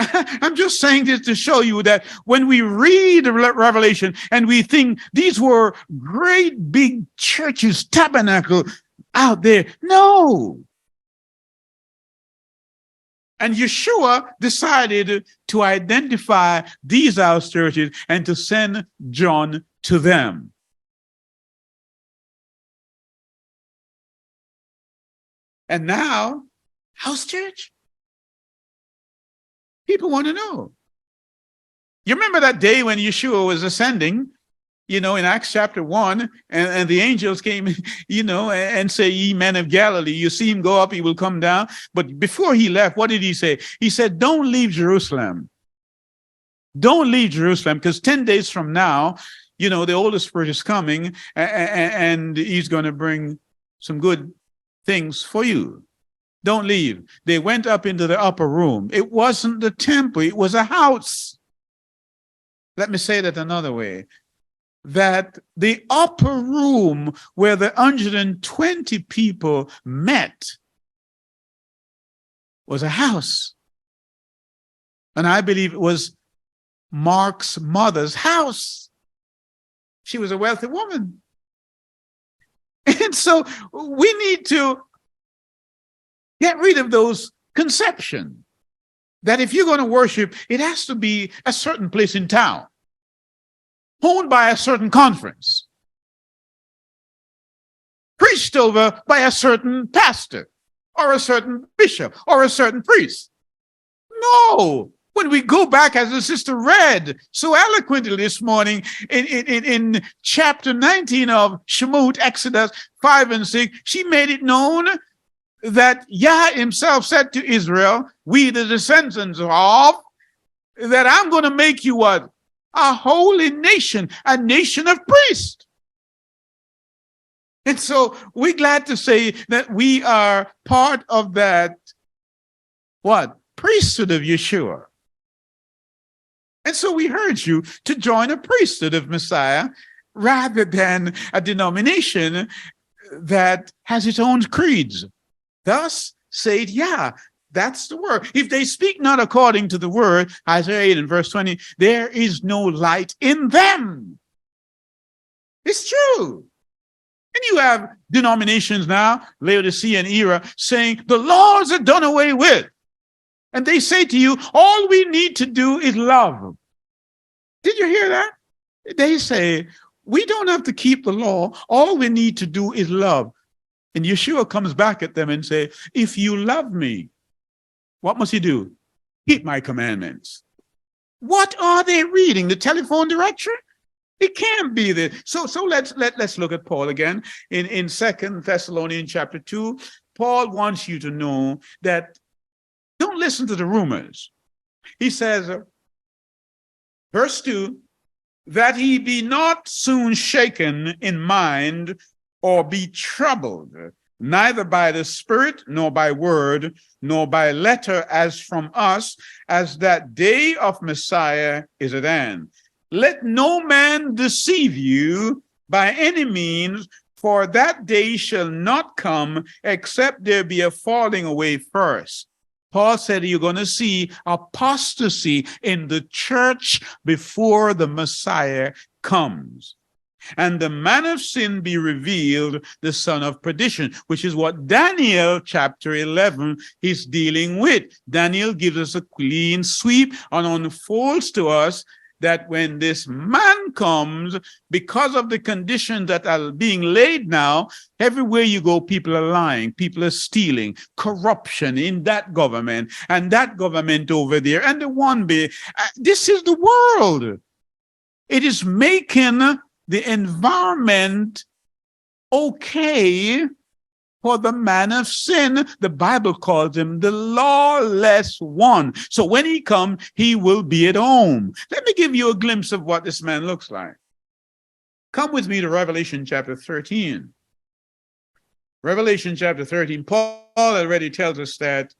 I'm just saying this to show you that when we read Revelation and we think these were great big churches, tabernacle out there, no. And Yeshua decided to identify these house churches and to send John to them. And now, house church? People want to know. You remember that day when Yeshua was ascending, in Acts chapter 1, and the angels came, and say, ye men of Galilee, you see him go up, he will come down. But before he left, what did he say? He said, don't leave Jerusalem. Don't leave Jerusalem, because 10 days from now, the Holy Spirit is coming, and he's going to bring some good things for you. Don't leave. They went up into the upper room. It wasn't the temple, it was a house. Let me say that another way. That the upper room where the 120 people met was a house. And I believe it was Mark's mother's house. She was a wealthy woman. And so we need to get rid of those conceptions that if you're going to worship, it has to be a certain place in town, owned by a certain conference, preached over by a certain pastor or a certain bishop or a certain priest. No. When we go back, as the sister read so eloquently this morning in chapter 19 of Shemot, Exodus 5 and 6, she made it known that Yah himself said to Israel, we the descendants of, that I'm going to make you what? A holy nation, a nation of priests. And so we're glad to say that we are part of that, what? Priesthood of Yeshua. And so we urge you to join a priesthood of Messiah rather than a denomination that has its own creeds. Thus saith Yah. That's the word. If they speak not according to the word, Isaiah 8 and verse 20, there is no light in them. It's true. And you have denominations now, Laodicean era, saying the laws are done away with. And they say to you, all we need to do is love. Did you hear that? They say, we don't have to keep the law. All we need to do is love. And Yeshua comes back at them and say, if you love me, what must you do? Keep my commandments. What are they reading? The telephone directory? It can't be there. So let's look at Paul again. In 2 Thessalonians chapter 2, Paul wants you to know that don't listen to the rumors. He says, verse 2, that he be not soon shaken in mind or be troubled, neither by the Spirit, nor by word, nor by letter as from us, as that day of Messiah is at hand. Let no man deceive you by any means, for that day shall not come, except there be a falling away first. Paul said you're going to see apostasy in the church before the Messiah comes. and the man of sin be revealed, the son of perdition, which is what Daniel chapter 11 is dealing with. Daniel gives us a clean sweep and unfolds to us that when this man comes, because of the conditions that are being laid now, everywhere you go, people are lying, people are stealing, corruption in that government and that government over there, and the one be. This is the world. It is making the environment okay for the man of sin. The Bible calls him the lawless one. So when he comes, he will be at home. Let me give you a glimpse of what this man looks like. Come with me to Revelation chapter 13. Revelation chapter 13, Paul already tells us that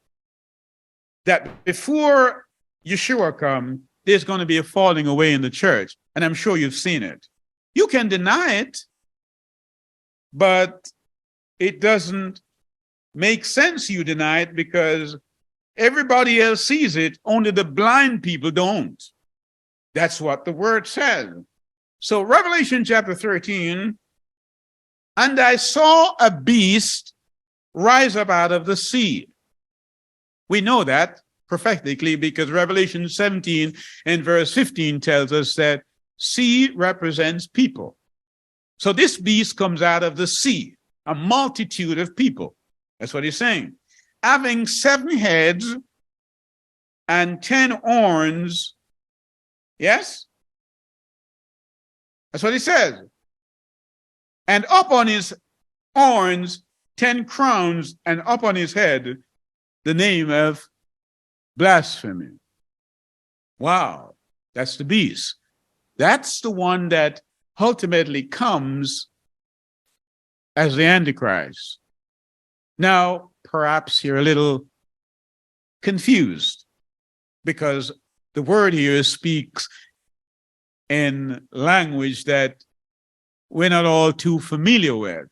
before Yeshua comes, there's going to be a falling away in the church. And I'm sure you've seen it. You can deny it, but it doesn't make sense you deny it because everybody else sees it, only the blind people don't. That's what the word says. So Revelation chapter 13, and I saw a beast rise up out of the sea. We know that prophetically because Revelation 17 and verse 15 tells us that sea represents people. So this beast comes out of the sea, a multitude of people. That's what he's saying. Having 7 heads and 10 horns. Yes? That's what he says. And up on his horns, 10 crowns, and up on his head, the name of blasphemy. Wow, that's the beast. That's the one that ultimately comes as the Antichrist. Now, perhaps you're a little confused because the word here speaks in language that we're not all too familiar with.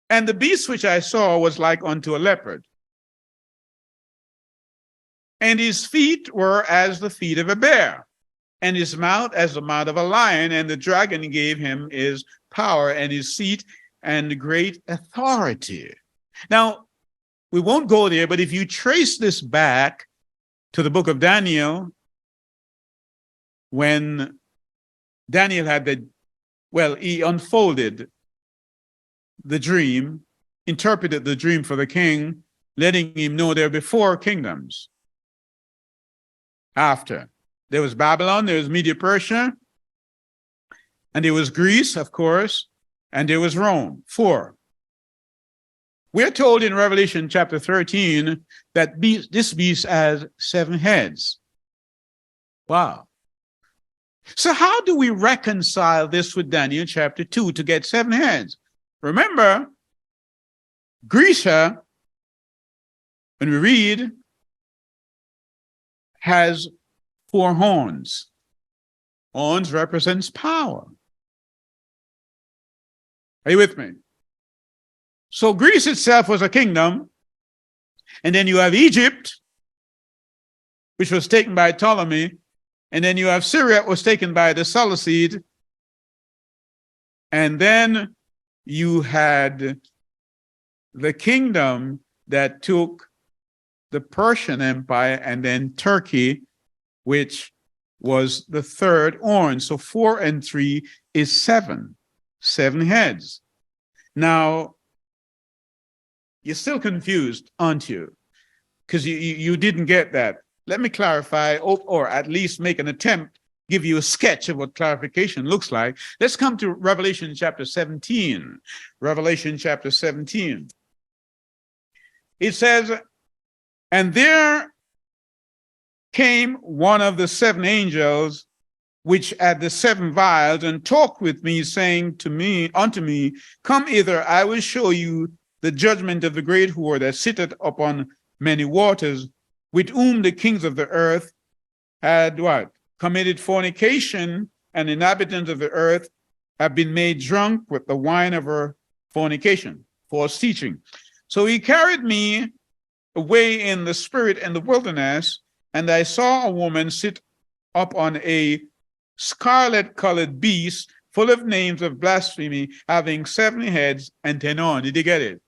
And the beast which I saw was like unto a leopard, and his feet were as the feet of a bear, and his mouth as the mouth of a lion, and the dragon gave him his power and his seat and great authority. Now, we won't go there, but if you trace this back to the book of Daniel, when Daniel had he unfolded the dream, interpreted the dream for the king, letting him know there were 4 kingdoms. After. There was Babylon, there was Media-Persia, and there was Greece, of course, and there was Rome. 4. We're told in Revelation chapter 13 that this beast has 7 heads. Wow. So how do we reconcile this with Daniel chapter 2 to get 7 heads? Remember, Greece, when we read, has 4 horns. Horns represents power. Are you with me? So Greece itself was a kingdom, and then you have Egypt, which was taken by Ptolemy, and then you have Syria, was taken by the Seleucid, and then you had the kingdom that took the Persian Empire, and then Turkey, which was the 3rd horn. So 4 and 3 is 7. 7 heads. Now, you're still confused, aren't you? Because you didn't get that. Let me clarify, or at least make an attempt, give you a sketch of what clarification looks like. Let's come to Revelation chapter 17. Revelation chapter 17. It says, and there came one of the 7 angels which had the 7 vials, and talked with me, saying unto me, come hither, I will show you the judgment of the great whore that sitteth upon many waters, with whom the kings of the earth had what? Committed fornication, and inhabitants of the earth have been made drunk with the wine of her fornication, false teaching. So he carried me away in the spirit in the wilderness, and I saw a woman sit up on a scarlet-colored beast, full of names of blasphemy, having 7 heads and 10 horns. Did you get it?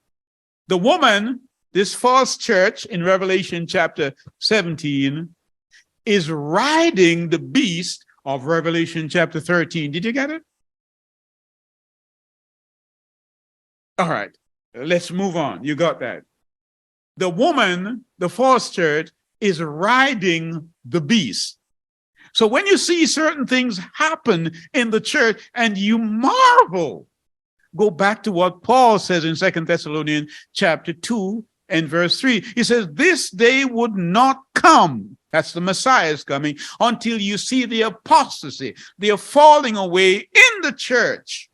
The woman, this false church in Revelation chapter 17, is riding the beast of Revelation chapter 13. Did you get it? All right, let's move on. You got that. The woman, the false church, is riding the beast. So when you see certain things happen in the church and you marvel, go back to what Paul says in 2 Thessalonians chapter 2 and verse 3. He says, this day would not come, that's the Messiah is coming, until you see the apostasy, the falling away in the church.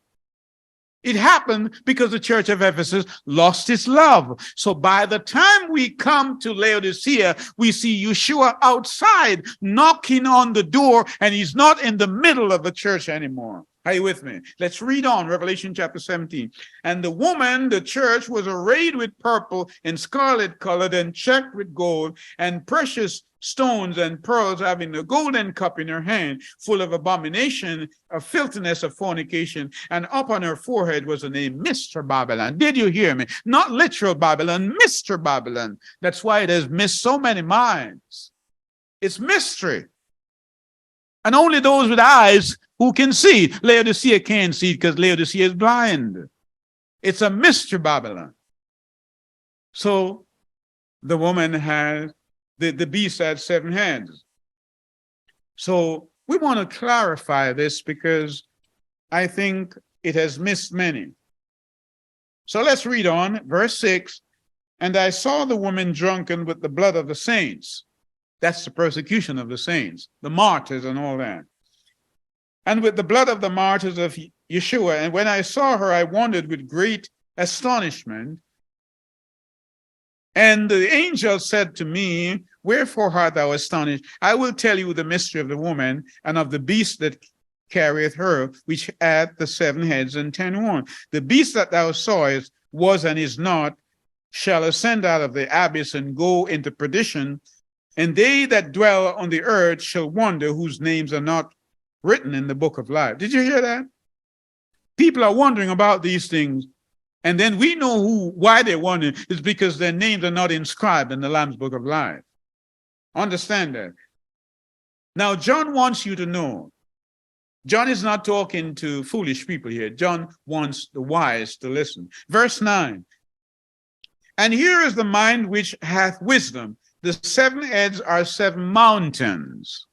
It happened because the church of Ephesus lost its love. So by the time we come to Laodicea, we see Yeshua outside knocking on the door, and he's not in the middle of the church anymore. Are you with me? Let's read on, Revelation chapter 17. And the woman, the church, was arrayed with purple and scarlet colored and checked with gold and precious stones and pearls, having a golden cup in her hand, full of abomination, of filthiness, of fornication. And up on her forehead was the name Mr. Babylon. Did you hear me? Not literal Babylon, Mr. Babylon. That's why it has missed so many minds. It's mystery. And only those with eyes who can see. Laodicea can't see because Laodicea is blind. It's a Mr. Babylon. So the woman had, the beast had 7 heads. So we want to clarify this because I think it has missed many. So let's read on, verse 6. And I saw the woman drunken with the blood of the saints. That's the persecution of the saints, the martyrs and all that. And with the blood of the martyrs of Yeshua. And when I saw her, I wondered with great astonishment. And the angel said to me, wherefore art thou astonished? I will tell you the mystery of the woman and of the beast that carrieth her, which hath the 7 heads and 10 horns. The beast that thou sawest was and is not, shall ascend out of the abyss and go into perdition. And they that dwell on the earth shall wonder, whose names are not written in the book of life. Did you hear that? People are wondering about these things. And then we know why they're wondering. It's because their names are not inscribed in the Lamb's book of life. Understand that. Now, John wants you to know. John is not talking to foolish people here. John wants the wise to listen. Verse 9. And here is the mind which hath wisdom. The 7 heads are 7 mountains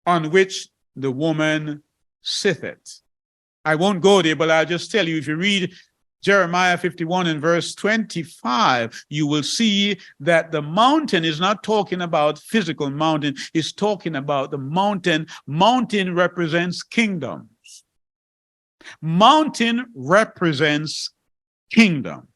on which the woman sitteth. I won't go there, but I'll just tell you, if you read Jeremiah 51 and verse 25, you will see that the mountain is not talking about physical mountain. It's talking about the mountain. Mountain represents kingdoms. Mountain represents kingdom.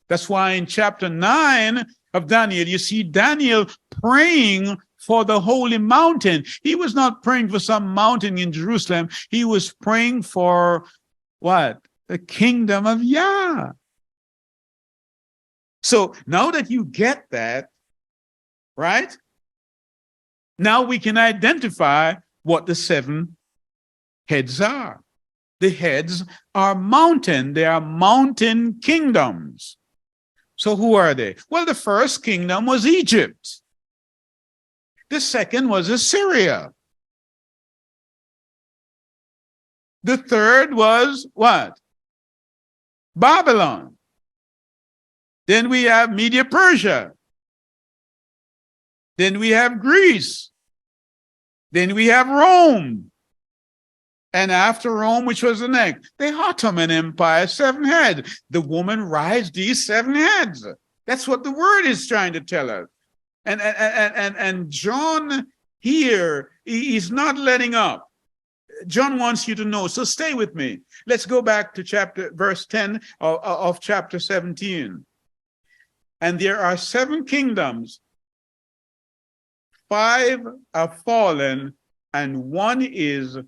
That's why in chapter 9 of Daniel, you see Daniel praying for the holy mountain. He was not praying for some mountain in Jerusalem. He was praying for what? The kingdom of Yah. So now that you get that, right? Now we can identify what the 7 heads are. The heads are mountain. They are mountain kingdoms. So who are they? Well, the first kingdom was Egypt. The second was Assyria. The third was what? Babylon. Then we have Media Persia. Then we have Greece. Then we have Rome. And after Rome, which was the next? The Ottoman Empire, 7 heads. The woman rides these 7 heads. That's what the word is trying to tell us. And John here, he's not letting up. John wants you to know. So stay with me. Let's go back to verse 10 of chapter 17. And there are 7 kingdoms. 5 are fallen, and 1 is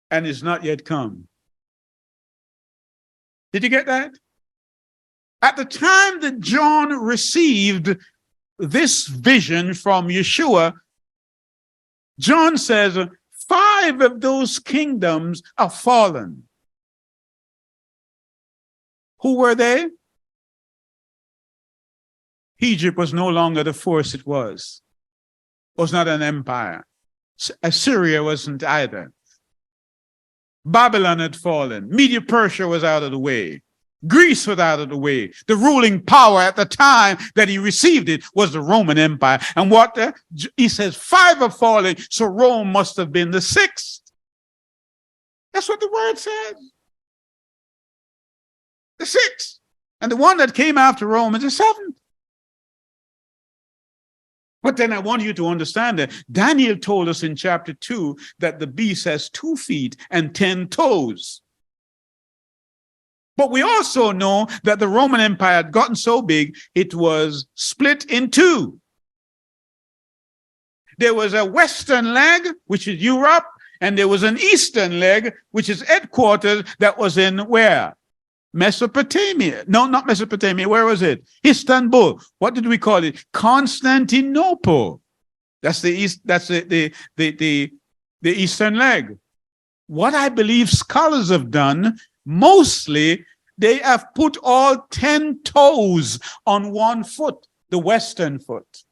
and is not yet come. Did you get that? At the time that John received this vision from Yeshua, John says 5 of those kingdoms are fallen. Who were they? Egypt was no longer the force it was. It was not an empire. Assyria wasn't either. Babylon had fallen. Media-Persia was out of the way. Greece was out of the way. The ruling power at the time that he received it was the Roman Empire. And he says 5 are falling, so Rome must have been the 6th. That's what the word says. The 6th. And the one that came after Rome is the 7th. But then I want you to understand that Daniel told us in chapter 2 that the beast has 2 feet and 10 toes. But we also know that the Roman Empire had gotten so big, it was split in 2. There was a western leg, which is Europe, and there was an eastern leg, which is headquartered, that was in where? Mesopotamia. No, not Mesopotamia. Where was it? Istanbul. What did we call it? Constantinople. That's the east. That's the eastern leg. What I believe scholars have done, mostly they have put all 10 toes on one foot, the western foot.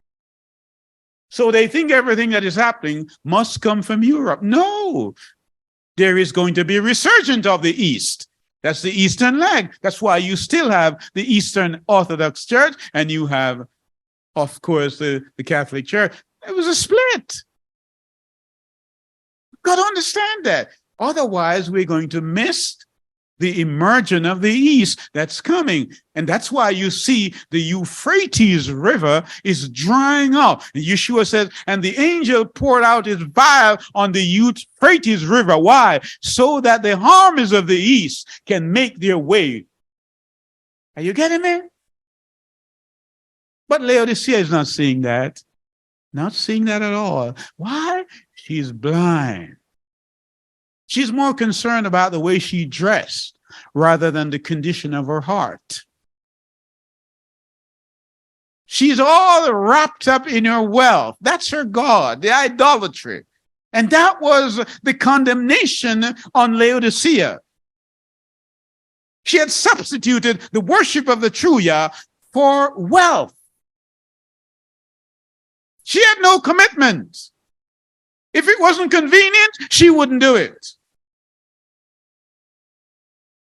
So they think everything that is happening must come from Europe. No, there is going to be a resurgence of the East. That's the eastern leg. That's why you still have the Eastern Orthodox Church, and you have, of course, the Catholic Church. It was a split. You've got to understand that. Otherwise, we're going to miss the emergence of the East that's coming. And that's why you see the Euphrates River is drying up. And Yeshua says, and the angel poured out his vial on the Euphrates River. Why? So that the armies of the East can make their way. Are you getting me? But Laodicea is not seeing that. Not seeing that at all. Why? She's blind. She's more concerned about the way she dressed rather than the condition of her heart. She's all wrapped up in her wealth. That's her God, the idolatry. And that was the condemnation on Laodicea. She had substituted the worship of the true Yah for wealth. She had no commitment. If it wasn't convenient, she wouldn't do it.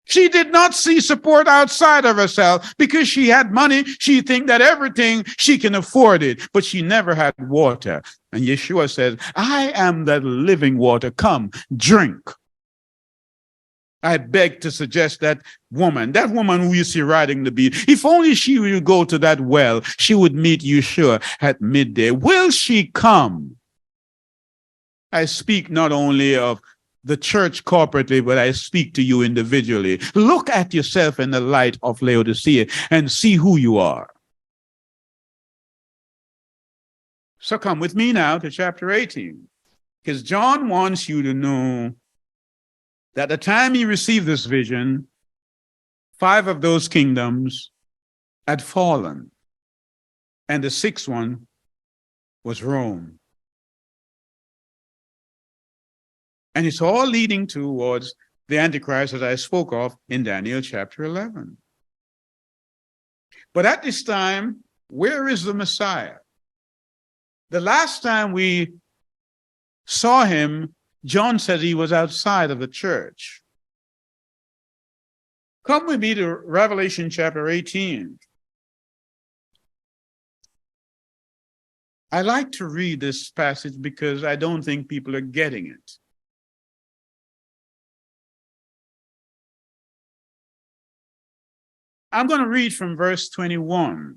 She did not see support outside of herself because she had money. She think that everything she can afford it, but she never had water. And Yeshua says, I am the living water. Come, drink. I beg to suggest that woman who you see riding the beast, if only she would go to that well, she would meet Yeshua at midday. Will she come? I speak not only of the church corporately, but I speak to you individually. Look at yourself in the light of Laodicea and see who you are. So come with me now to chapter 18, because John wants you to know that the time he received this vision, 5 of those kingdoms had fallen, and the 6th one was Rome. And it's all leading towards the Antichrist, as I spoke of in Daniel chapter 11. But at this time, where is the Messiah? The last time we saw him, John said he was outside of the church. Come with me to Revelation chapter 18. I like to read this passage because I don't think people are getting it. I'm going to read from verse 21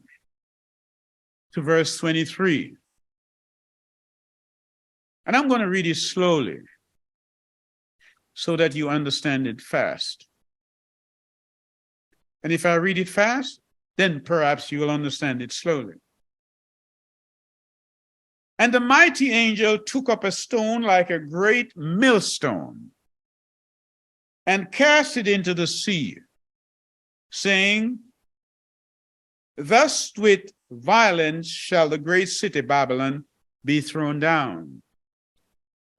to verse 23. And I'm going to read it slowly so that you understand it fast. And if I read it fast, then perhaps you will understand it slowly. And the mighty angel took up a stone like a great millstone and cast it into the sea, saying, thus with violence shall the great city Babylon be thrown down,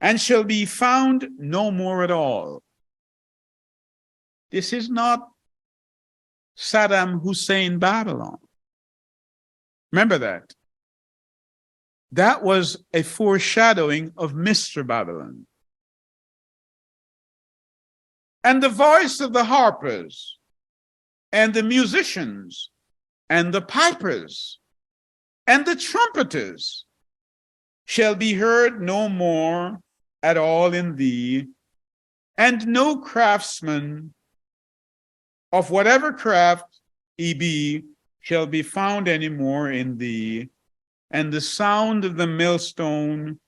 and shall be found no more at all. This is not Saddam Hussein Babylon. Remember that. That was a foreshadowing of Mr. Babylon. And the voice of the harpers and the musicians and the pipers and the trumpeters shall be heard no more at all in thee, and no craftsman of whatever craft he be shall be found any more in thee, and the sound of the millstone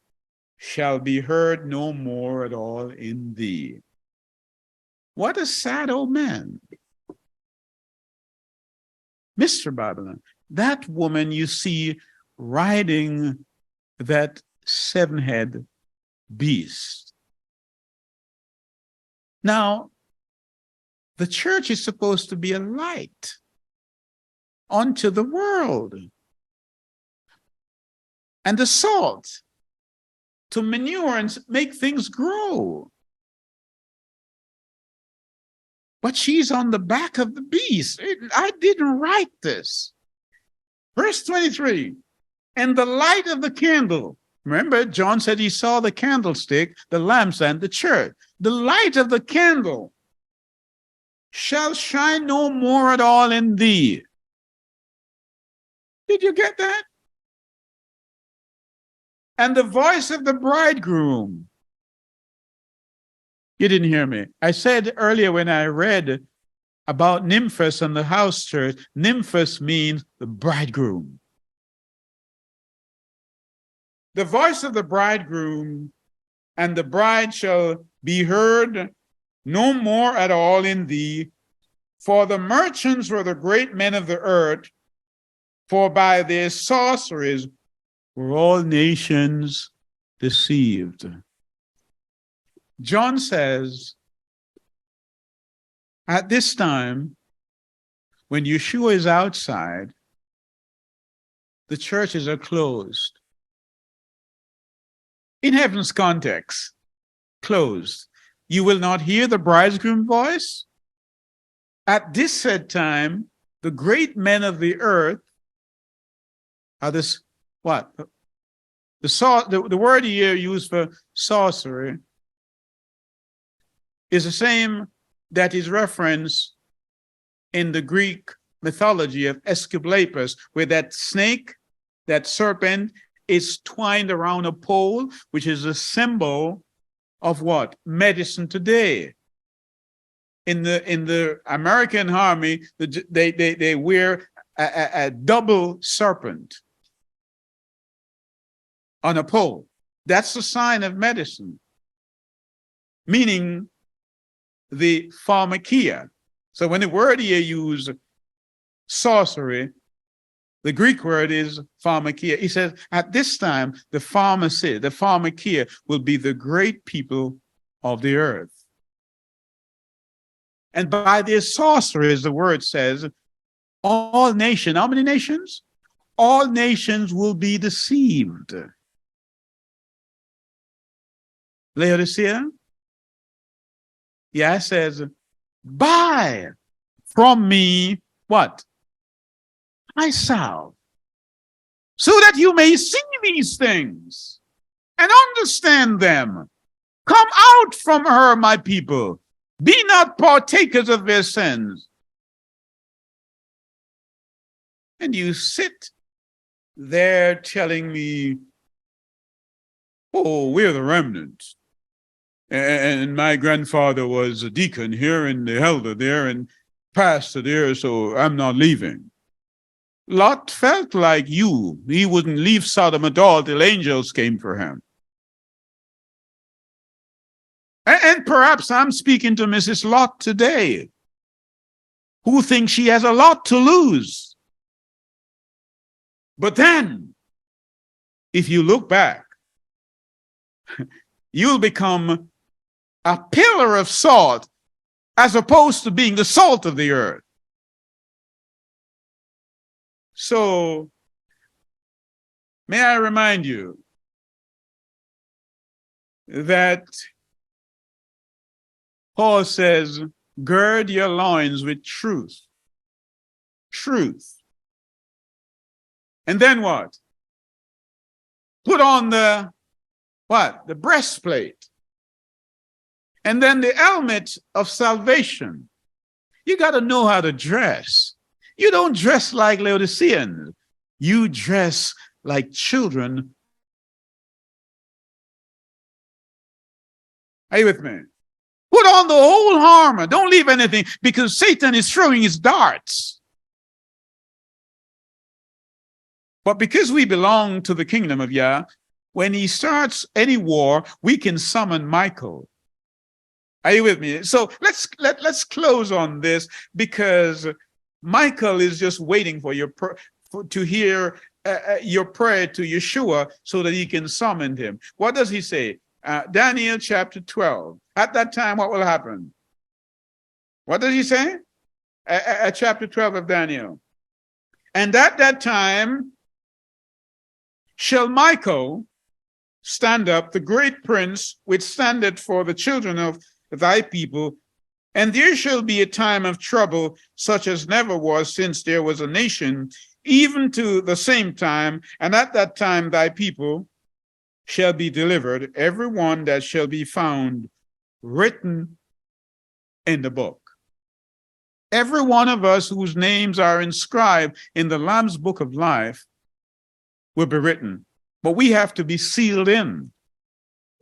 shall be heard no more at all in thee. What a sad old man. Mr. Babylon, that woman you see riding that seven-head beast. Now, the church is supposed to be a light unto the world and the salt to manure and make things grow. But she's on the back of the beast. I didn't write this. Verse 23, and the light of the candle. Remember, John said he saw the candlestick, the lampstand, the church. The light of the candle shall shine no more at all in thee. Did you get that? And the voice of the bridegroom. You didn't hear me. I said earlier when I read about Nymphos and the house church, Nymphos means the bridegroom. The voice of the bridegroom and the bride shall be heard no more at all in thee, for the merchants were the great men of the earth, for by their sorceries were all nations deceived. John says, at this time, when Yeshua is outside, the churches are closed. In heaven's context, closed. You will not hear the bridegroom voice. At this said time, the great men of the earth are this, what? The word here used for sorcery is the same that is referenced in the Greek mythology of Asclepius, where that snake, that serpent, is twined around a pole, which is a symbol of what? Medicine today. In the American army, they wear a double serpent on a pole. That's the sign of medicine, meaning the pharmakia. So when the word here used sorcery, the Greek word is pharmakia. He says, at this time, the pharmakia will be the great people of the earth. And by their sorceries, the word says, all nations, how many nations? All nations will be deceived. Laodicea? Yeah, it says, buy from me what? Myself, so that you may see these things and understand them. Come out from her, my people. Be not partakers of their sins. And you sit there telling me, oh, we're the remnant. And my grandfather was a deacon here and the elder there and pastor there, so I'm not leaving. Lot felt like you. He wouldn't leave Sodom at all till angels came for him. And perhaps I'm speaking to Mrs. Lot today, who thinks she has a lot to lose. But then, if you look back, you'll become a pillar of salt as opposed to being the salt of the earth. So, may I remind you, that Paul says, gird your loins with truth. Truth. And then what? Put on the what? The breastplate. And then the helmet of salvation. You got to know how to dress. You don't dress like Laodiceans. You dress like children. Are you with me? Put on the whole armor. Don't leave anything, because Satan is throwing his darts. But because we belong to the kingdom of Yah, when he starts any war, we can summon Michael. Are you with me? So let's close on this, because Michael is just waiting for your to hear your prayer to Yeshua so that he can summon him. What does he say? Daniel chapter 12. At that time, what will happen? What does he say? At chapter 12 of Daniel. And at that time shall Michael stand up, the great prince, which standeth for the children of thy people, and there shall be a time of trouble such as never was since there was a nation, even to the same time, and at that time thy people shall be delivered, every one that shall be found written in the book. Every one of us whose names are inscribed in the Lamb's book of life will be written, but we have to be sealed in.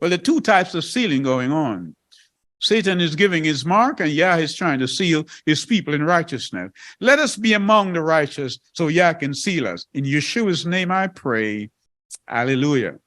Well, there are two types of sealing going on. Satan is giving his mark, and Yah is trying to seal his people in righteousness. Let us be among the righteous so Yah can seal us. In Yeshua's name I pray. Hallelujah.